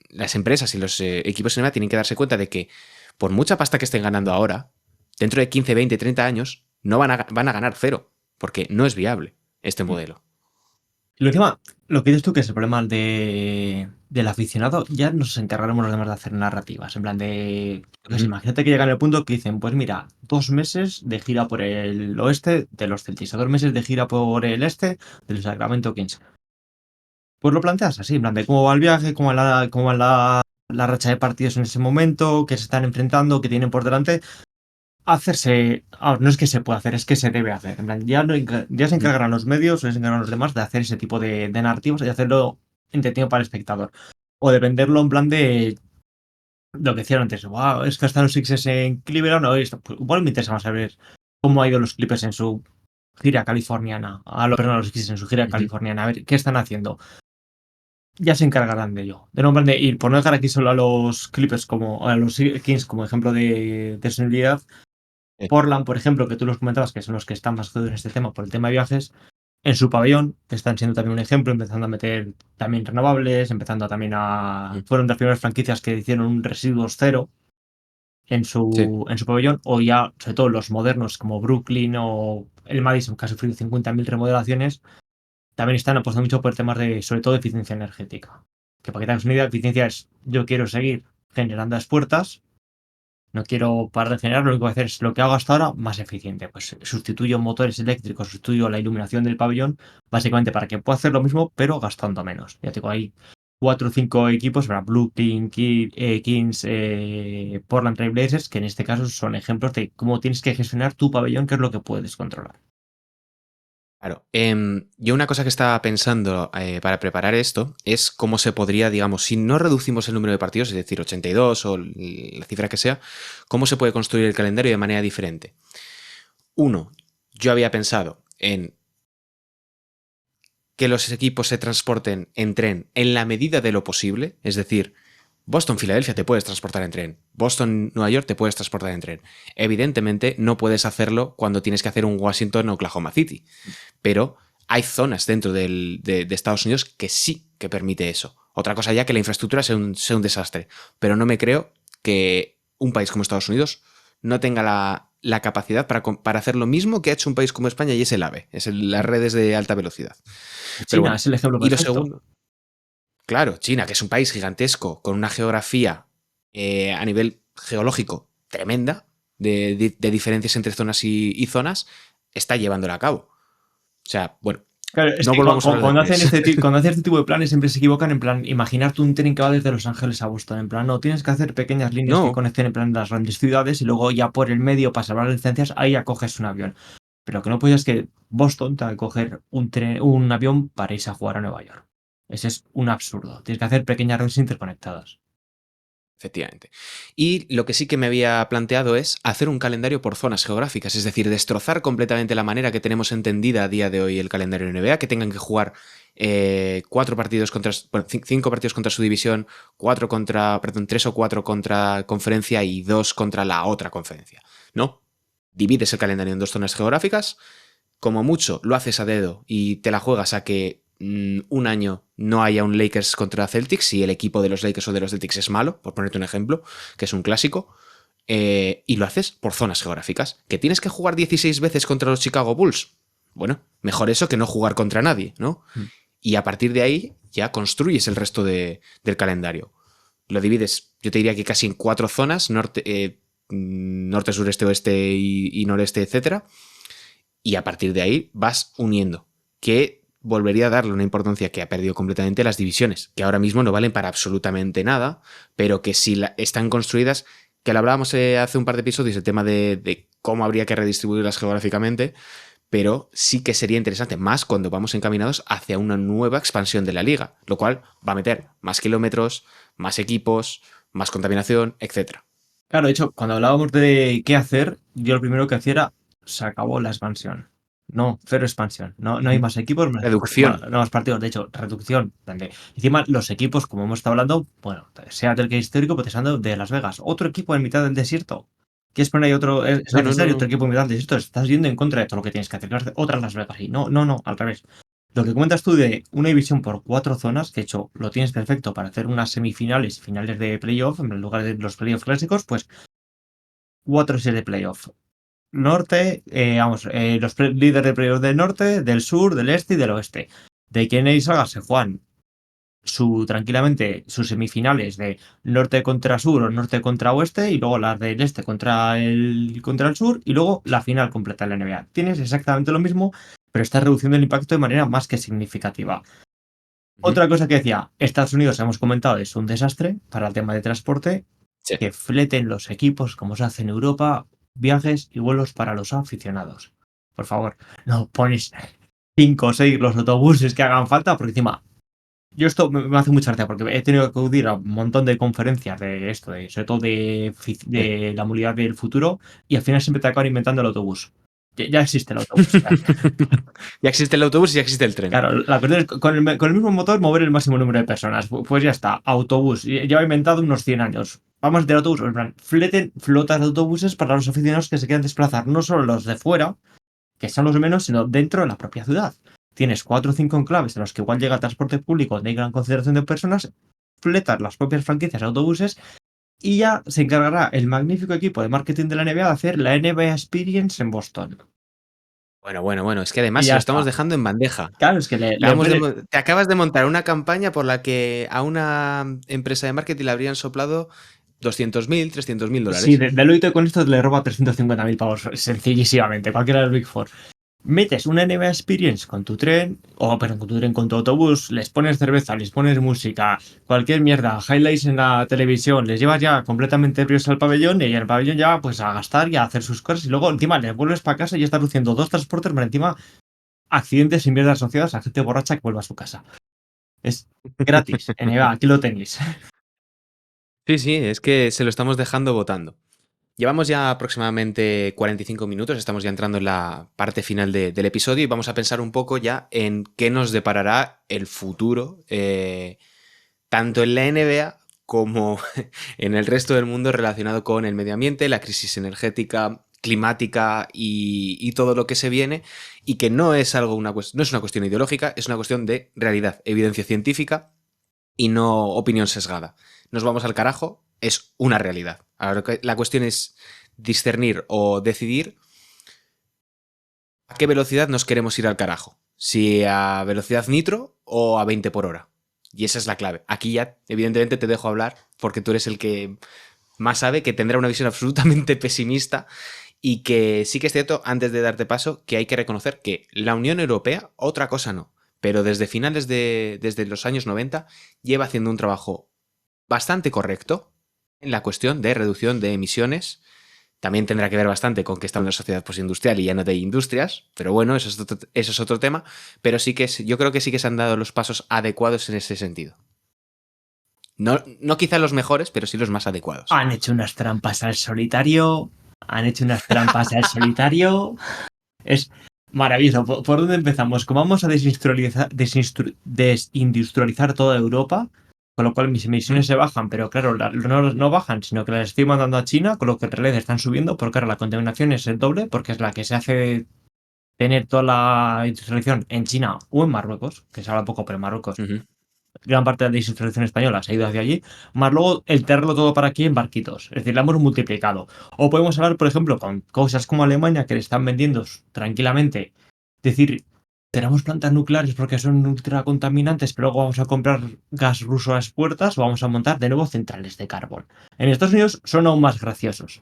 S1: las empresas y los equipos de NBA tienen que darse cuenta de que por mucha pasta que estén ganando ahora, dentro de 15, 20, 30 años, no van a ganar cero, porque no es viable este modelo.
S2: Lo que dices tú, que es el problema del aficionado, ya nos encargaremos los demás de hacer narrativas. En plan de. Pues imagínate que llegan al punto que dicen: pues mira, 2 meses de gira por el oeste de los Celtics, o 2 meses de gira por el este de los Sacramento Kings. Pues lo planteas así, en plan de cómo va el viaje, cómo va la racha de partidos en ese momento, que se están enfrentando, que tienen por delante. No es que se pueda hacer, es que se debe hacer. En plan, ya se encargarán los medios o se encargarán los demás de hacer ese tipo de narrativas y hacerlo entretenido para el espectador. O de venderlo en plan de lo que hicieron antes. Wow, es que están los Sixers en Cleveland. No, pues, igual me interesa más saber cómo ha ido los Clippers en su gira californiana. Perdón, los Sixers en su gira californiana. A ver qué están haciendo. Ya se encargarán de ello. De no, de ir, por no dejar aquí solo a los Clippers a los Kings como ejemplo de sensibilidad. Portland, por ejemplo, que tú los comentabas, que son los que están más jodidos en este tema por el tema de viajes, en su pabellón, que están siendo también un ejemplo, empezando a meter también renovables, empezando también fueron de las primeras franquicias que hicieron un residuos cero en su pabellón, o ya, sobre todo los modernos como Brooklyn o el Madison, que ha sufrido 50.000 remodelaciones, también están apostando mucho por temas de, sobre todo, eficiencia energética. Que para que tengas una idea, eficiencia es: yo quiero seguir generando las puertas, no quiero parar de generar, lo único que voy a hacer es lo que hago hasta ahora más eficiente. Pues sustituyo motores eléctricos, sustituyo la iluminación del pabellón, básicamente para que pueda hacer lo mismo, pero gastando menos. Ya tengo ahí 4 o 5 equipos, Brooklyn, Kings, Portland Trail Blazers, que en este caso son ejemplos de cómo tienes que gestionar tu pabellón, que es lo que puedes controlar.
S1: Claro. Yo una cosa que estaba pensando para preparar esto es cómo se podría, digamos, si no reducimos el número de partidos, es decir, 82 o la cifra que sea, cómo se puede construir el calendario de manera diferente. Uno, yo había pensado en que los equipos se transporten en tren en la medida de lo posible, es decir, Boston-Filadelfia te puedes transportar en tren. Boston-Nueva York te puedes transportar en tren. Evidentemente no puedes hacerlo cuando tienes que hacer un Washington-Oklahoma City. Pero hay zonas dentro de Estados Unidos que sí que permite eso. Otra cosa ya que la infraestructura sea un desastre. Pero no me creo que un país como Estados Unidos no tenga la capacidad para hacer lo mismo que ha hecho un país como España, y es el AVE, las redes de alta velocidad. Pero
S2: China es el ejemplo
S1: y lo
S2: perfecto.
S1: segundo, claro, China, que es un país gigantesco, con una geografía a nivel geológico tremenda, de diferencias entre zonas y zonas, está llevándola a cabo. O sea, bueno,
S2: Claro, es
S1: no
S2: que
S1: volvamos a hablar
S2: cuando
S1: de
S2: hacen
S1: trenes.
S2: cuando hacen este tipo de planes siempre se equivocan en plan, imaginarte un tren que va desde Los Ángeles a Boston, en plan, no, tienes que hacer pequeñas líneas que
S1: No,
S2: conecten en plan las grandes ciudades y luego ya por el medio para salvar las licencias, ahí ya coges un avión. Pero lo que no puedes es que Boston tenga que coger un avión para irse a jugar a Nueva York. Ese es un absurdo. Tienes que hacer pequeñas redes interconectadas.
S1: efectivamente. Y lo que sí que me había planteado es hacer un calendario por zonas geográficas, es decir, destrozar completamente la manera que tenemos entendida a día de hoy el calendario de NBA, que tengan que jugar 5 partidos contra su división, 3 o 4 contra conferencia y 2 contra la otra conferencia. No, divides el calendario en 2 zonas geográficas, como mucho lo haces a dedo y te la juegas a que un año no haya un Lakers contra Celtics si el equipo de los Lakers o de los Celtics es malo, por ponerte un ejemplo, que es un clásico, y lo haces por zonas geográficas. ¿Que tienes que jugar 16 veces contra los Chicago Bulls? Bueno, mejor eso que no jugar contra nadie, ¿no? Y a partir de ahí ya construyes el resto del calendario. Lo divides, yo te diría que casi en 4 zonas, norte, sur, este, oeste y noreste, etcétera. Y a partir de ahí vas uniendo, que volvería a darle una importancia que ha perdido completamente las divisiones, que ahora mismo no valen para absolutamente nada, pero que si están construidas, que lo hablábamos hace un par de episodios, el tema de cómo habría que redistribuirlas geográficamente, pero sí que sería interesante, más cuando vamos encaminados hacia una nueva expansión de la liga, lo cual va a meter más kilómetros, más equipos, más contaminación, etcétera.
S2: Claro, de hecho, cuando hablábamos de qué hacer, yo lo primero que hacía era, se acabó la expansión. No, cero expansión. No hay más equipos.
S1: Reducción.
S2: Bueno, no más partidos, de hecho, reducción. Encima, los equipos, como hemos estado hablando, bueno, sea del que es histórico, pues estando de Las Vegas. Otro equipo en mitad del desierto. ¿Quieres poner ahí otro? Es necesario otro equipo en mitad del desierto. Estás yendo en contra de todo lo que tienes que hacer. Otras Las Vegas. Y no, al revés. Lo que comentas tú de una división por 4 zonas, que de hecho lo tienes perfecto para hacer unas semifinales y finales de playoff, en lugar de los playoff clásicos, pues 4 series de playoff. Norte, los líderes de playoff del norte, del sur, del este y del oeste. De quien ahí salga se juegan tranquilamente sus semifinales de norte contra sur o norte contra oeste y luego las del este contra el sur y luego la final completa de la NBA. Tienes exactamente lo mismo, pero estás reduciendo el impacto de manera más que significativa. Otra cosa que decía, Estados Unidos, hemos comentado, es un desastre para el tema de transporte.
S1: Sí.
S2: Que fleten los equipos como se hace en Europa, viajes y vuelos para los aficionados. Por favor, no pones 5 o 6 los autobuses que hagan falta, porque encima, yo esto me hace mucha gracia, porque he tenido que acudir a un montón de conferencias de esto, sobre todo de la movilidad del futuro, y al final siempre te acaban inventando el autobús. Ya existe el autobús.
S1: Ya existe el autobús y ya existe el tren.
S2: Claro, la cuestión es con el mismo motor mover el máximo número de personas. Pues ya está, autobús. Lleva inventado unos 100 años. Vamos a tener autobús. En plan, fleten flotas de autobuses para los aficionados que se quieran desplazar, no solo los de fuera, que son los menos, sino dentro de la propia ciudad. Tienes 4 o 5 enclaves en los que igual llega el transporte público de gran concentración de personas, fletas las propias franquicias de autobuses y ya se encargará el magnífico equipo de marketing de la NBA de hacer la NBA Experience en Boston.
S1: Bueno, es que además
S2: Ya
S1: lo estamos
S2: está.
S1: dejando en bandeja.
S2: Claro, es que
S1: Te acabas de montar una campaña por la que a una empresa de marketing le habrían soplado $200.000, $300.000.
S2: Sí, Deloitte con esto le roba 350.000 pavos, sencillísimamente, cualquiera de los Big Four. Metes una NBA Experience con tu tren, con tu autobús, les pones cerveza, les pones música, cualquier mierda, highlights en la televisión, les llevas ya completamente ebrios al pabellón y en el pabellón ya pues a gastar y a hacer sus cosas y luego encima les vuelves para casa y ya estás luciendo 2 transportes, pero encima accidentes y mierdas asociadas a gente borracha que vuelva a su casa. Es gratis, NBA, aquí lo tenéis.
S1: Sí, es que se lo estamos dejando votando. Llevamos ya aproximadamente 45 minutos, estamos ya entrando en la parte final del episodio y vamos a pensar un poco ya en qué nos deparará el futuro, tanto en la NBA como en el resto del mundo relacionado con el medio ambiente, la crisis energética, climática y todo lo que se viene, y que no es no es una cuestión ideológica, es una cuestión de realidad, evidencia científica y no opinión sesgada. Nos vamos al carajo, es una realidad. Ahora la cuestión es discernir o decidir a qué velocidad nos queremos ir al carajo. Si a velocidad nitro o a 20 por hora. Y esa es la clave. Aquí ya, evidentemente, te dejo hablar porque tú eres el que más sabe, que tendrá una visión absolutamente pesimista y que sí que es cierto, antes de darte paso, que hay que reconocer que la Unión Europea, otra cosa no, pero desde finales desde los años 90, lleva haciendo un trabajo bastante correcto en la cuestión de reducción de emisiones. También tendrá que ver bastante con que está en una sociedad postindustrial y ya no de industrias, pero bueno, eso es otro tema. Pero sí que yo creo que sí que se han dado los pasos adecuados en ese sentido. No quizá los mejores, pero sí los más adecuados.
S2: Han hecho unas trampas al solitario. Es maravilloso. ¿Por dónde empezamos? Como vamos a desindustrializar toda Europa, con lo cual mis emisiones se bajan, pero claro, no bajan, sino que las estoy mandando a China, con lo que en realidad están subiendo, porque ahora la contaminación es el doble, porque es la que se hace tener toda la industrialización en China o en Marruecos, que se habla poco, pero en Marruecos. Gran parte de la desindustrialización española se ha ido hacia allí, más luego el traerlo todo para aquí en barquitos. Es decir, la hemos multiplicado. O podemos hablar, por ejemplo, con cosas como Alemania, que le están vendiendo tranquilamente. Decir, tenemos plantas nucleares porque son ultracontaminantes, pero luego vamos a comprar gas ruso a las puertas o vamos a montar de nuevo centrales de carbón. En Estados Unidos son aún más graciosos.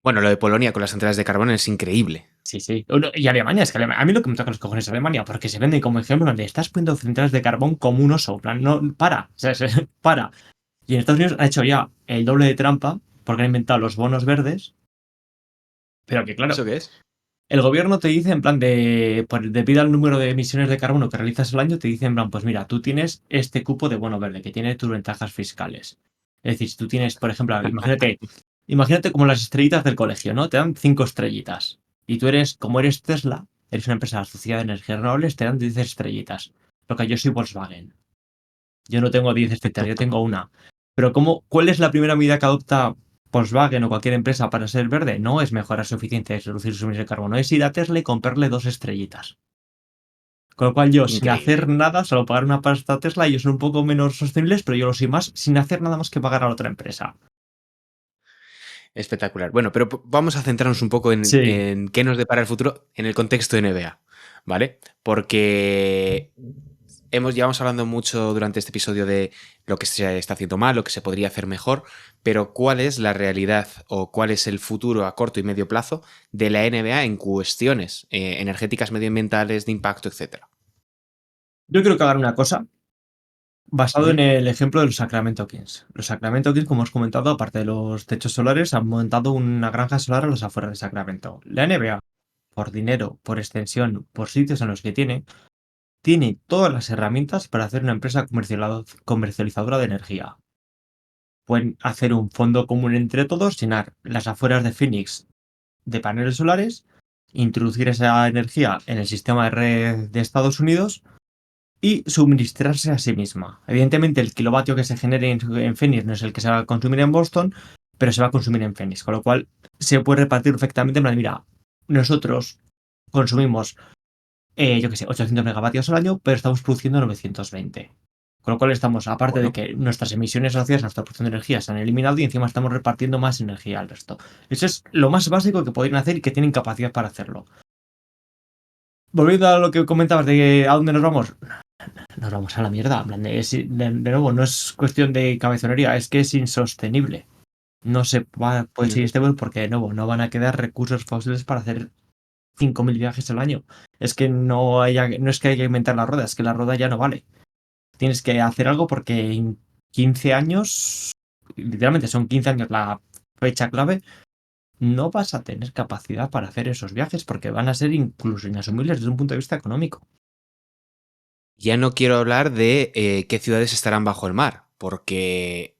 S1: Bueno, lo de Polonia con las centrales de carbón es increíble.
S2: Sí. Y Alemania, es que a mí lo que me toca los cojones es Alemania, porque se vende como ejemplo de estás poniendo centrales de carbón como un oso. En plan, no, para. O sea, para. Y en Estados Unidos ha hecho ya el doble de trampa, porque han inventado los bonos verdes. Pero que claro.
S1: ¿Eso qué es?
S2: El gobierno te dice, en plan, debido al número de emisiones de carbono que realizas al año, te dice, en plan, pues mira, tú tienes este cupo de bono verde que tiene tus ventajas fiscales. Es decir, si tú tienes, por ejemplo, imagínate como las estrellitas del colegio, ¿no? Te dan 5 estrellitas. Y tú como eres Tesla, eres una empresa asociada a energías renovables, te dan 10 estrellitas. Lo que yo soy Volkswagen. Yo no tengo 10 estrellitas, yo tengo una. Pero ¿cuál es la primera medida que adopta Volkswagen o cualquier empresa para ser verde? No es mejorar su eficiencia, es reducir sus emisiones de carbono, es ir a Tesla y comprarle 2 estrellitas. Con lo cual yo, sin hacer nada, solo pagar una pasta a Tesla, ellos son un poco menos sostenibles, pero yo lo soy más, sin hacer nada más que pagar a la otra empresa.
S1: Espectacular. Bueno, pero vamos a centrarnos un poco en qué nos depara el futuro en el contexto de NBA, ¿vale? Porque llevamos hablando mucho durante este episodio de lo que se está haciendo mal, lo que se podría hacer mejor, pero ¿cuál es la realidad o cuál es el futuro a corto y medio plazo de la NBA en cuestiones energéticas, medioambientales, de impacto, etcétera?
S2: Yo creo que hagan una cosa basado en el ejemplo de los Sacramento Kings. Los Sacramento Kings, como os he comentado, aparte de los techos solares, han montado una granja solar a las afueras de Sacramento. La NBA, por dinero, por extensión, por sitios en los que tiene todas las herramientas para hacer una empresa comercializadora de energía. Pueden hacer un fondo común entre todos, llenar las afueras de Phoenix de paneles solares, introducir esa energía en el sistema de red de Estados Unidos y suministrarse a sí misma. Evidentemente, el kilovatio que se genere en Phoenix no es el que se va a consumir en Boston, pero se va a consumir en Phoenix, con lo cual se puede repartir perfectamente. Mira, nosotros consumimos 800 megavatios al año, pero estamos produciendo 920. Con lo cual estamos, aparte de que nuestras emisiones asociadas a nuestra producción de energía se han eliminado y encima estamos repartiendo más energía al resto. Eso es lo más básico que podrían hacer y que tienen capacidad para hacerlo. Volviendo a lo que comentabas de a dónde nos vamos. Nos vamos a la mierda. De nuevo, no es cuestión de cabezonería, es que es insostenible. No se puede seguir este vuelo porque, de nuevo, no van a quedar recursos fósiles para hacer 5.000 viajes al año. Es que no es que haya que inventar la rueda, es que la rueda ya no vale. Tienes que hacer algo porque en 15 años, literalmente son 15 años la fecha clave, no vas a tener capacidad para hacer esos viajes porque van a ser incluso inasumibles desde un punto de vista económico.
S1: Ya no quiero hablar de qué ciudades estarán bajo el mar, porque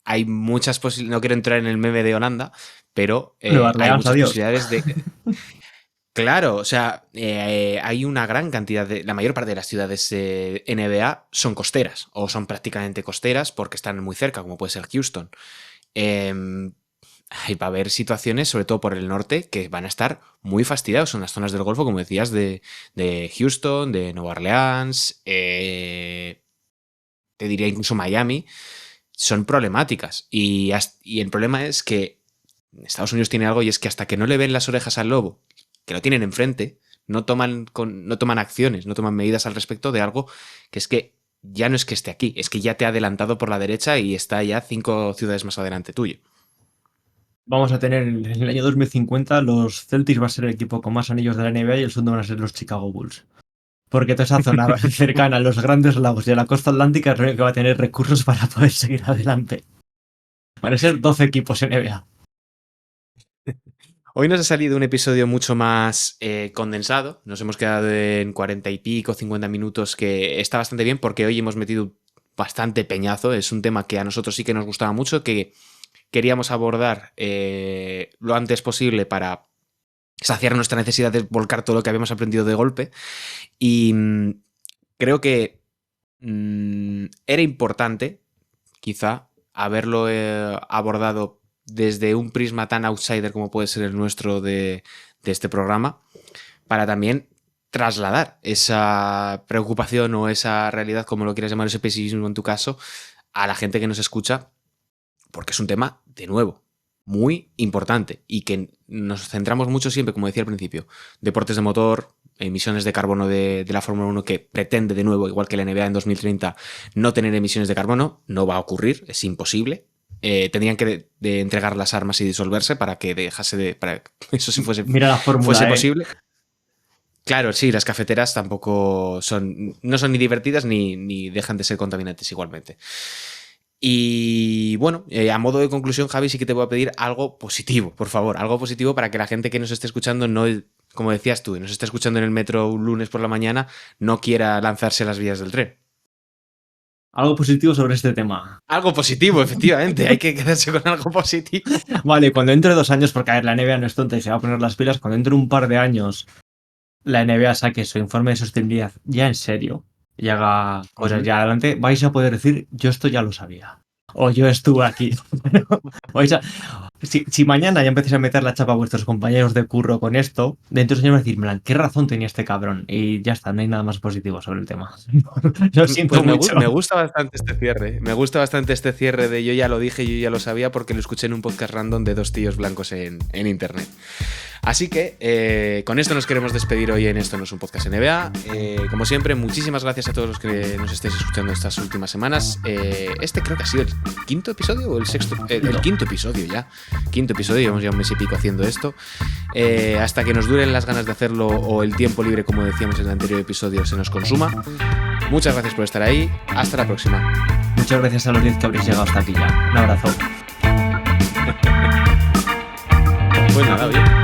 S1: hay muchas posibilidades. No quiero entrar en el meme de Holanda, pero hay muchas posibilidades de. Claro, o sea, hay una gran cantidad la mayor parte de las ciudades NBA son costeras, o son prácticamente costeras porque están muy cerca, como puede ser Houston. Va a haber situaciones, sobre todo por el norte, que van a estar muy fastidiados en las zonas del Golfo, como decías, de Houston, de Nueva Orleans, te diría incluso Miami, son problemáticas. Y el problema es que Estados Unidos tiene algo, y es que hasta que no le ven las orejas al lobo, que lo tienen enfrente, no toman acciones, no toman medidas al respecto de algo que es que ya no es que esté aquí, es que ya te ha adelantado por la derecha y está ya 5 ciudades más adelante tuyo.
S2: Vamos a tener en el año 2050 los Celtics va a ser el equipo con más anillos de la NBA y el segundo van a ser los Chicago Bulls. Porque toda esa zona cercana a los grandes lagos y a la costa atlántica es lo único que va a tener recursos para poder seguir adelante. Van a ser 12 equipos NBA.
S1: Hoy nos ha salido un episodio mucho más condensado. Nos hemos quedado en 40 y pico, 50 minutos, que está bastante bien porque hoy hemos metido bastante peñazo. Es un tema que a nosotros sí que nos gustaba mucho, que queríamos abordar lo antes posible para saciar nuestra necesidad de volcar todo lo que habíamos aprendido de golpe. Y creo que era importante, quizá, haberlo abordado desde un prisma tan outsider como puede ser el nuestro de este programa, para también trasladar esa preocupación o esa realidad, como lo quieras llamar, ese pesimismo en tu caso, a la gente que nos escucha, porque es un tema, de nuevo, muy importante y que nos centramos mucho siempre, como decía al principio, deportes de motor, emisiones de carbono de la Fórmula 1, que pretende, de nuevo, igual que la NBA en 2030, no tener emisiones de carbono. No va a ocurrir, es imposible. Tendrían que de entregar las armas y disolverse para que dejase para que eso sí fuese,
S2: Mira la fórmula,
S1: fuese posible. Claro, sí, las cafeteras tampoco no son ni divertidas ni dejan de ser contaminantes igualmente. Y bueno, a modo de conclusión, Javi, sí que te voy a pedir algo positivo, por favor, algo positivo para que la gente que nos esté escuchando, no, como decías tú, nos esté escuchando en el metro un lunes por la mañana, no quiera lanzarse a las vías del tren.
S2: Algo positivo sobre este tema.
S1: Algo positivo, efectivamente, hay que quedarse con algo positivo.
S2: Vale, cuando entre 2 años, porque a ver, la NBA no es tonta y se va a poner las pilas, cuando entre un par de años la NBA saque su informe de sostenibilidad ya en serio y haga cosas ya adelante, vais a poder decir, yo esto ya lo sabía. O yo estuve aquí. Si mañana ya empecéis a meter la chapa a vuestros compañeros de curro con esto, dentro de 2 años vais a decir, ¿qué razón tenía este cabrón? Y ya está, no hay nada más positivo sobre el tema. Lo siento
S1: pues
S2: mucho.
S1: Me gusta bastante este cierre. Me gusta bastante este cierre de yo ya lo dije, yo ya lo sabía, porque lo escuché en un podcast random de 2 tíos blancos en internet. Así que con esto nos queremos despedir hoy en Esto no es un podcast NBA. Como siempre, muchísimas gracias a todos los que nos estéis escuchando estas últimas semanas. Este creo que ha sido el 5º episodio o el 6º. El 5º episodio ya. 5º episodio, llevamos ya un mes y pico haciendo esto. Hasta que nos duren las ganas de hacerlo o el tiempo libre, como decíamos en el anterior episodio, se nos consuma. Muchas gracias por estar ahí. Hasta la próxima.
S2: Muchas gracias a los 10 que habréis llegado hasta aquí ya. Un abrazo.
S1: Pues nada, bien.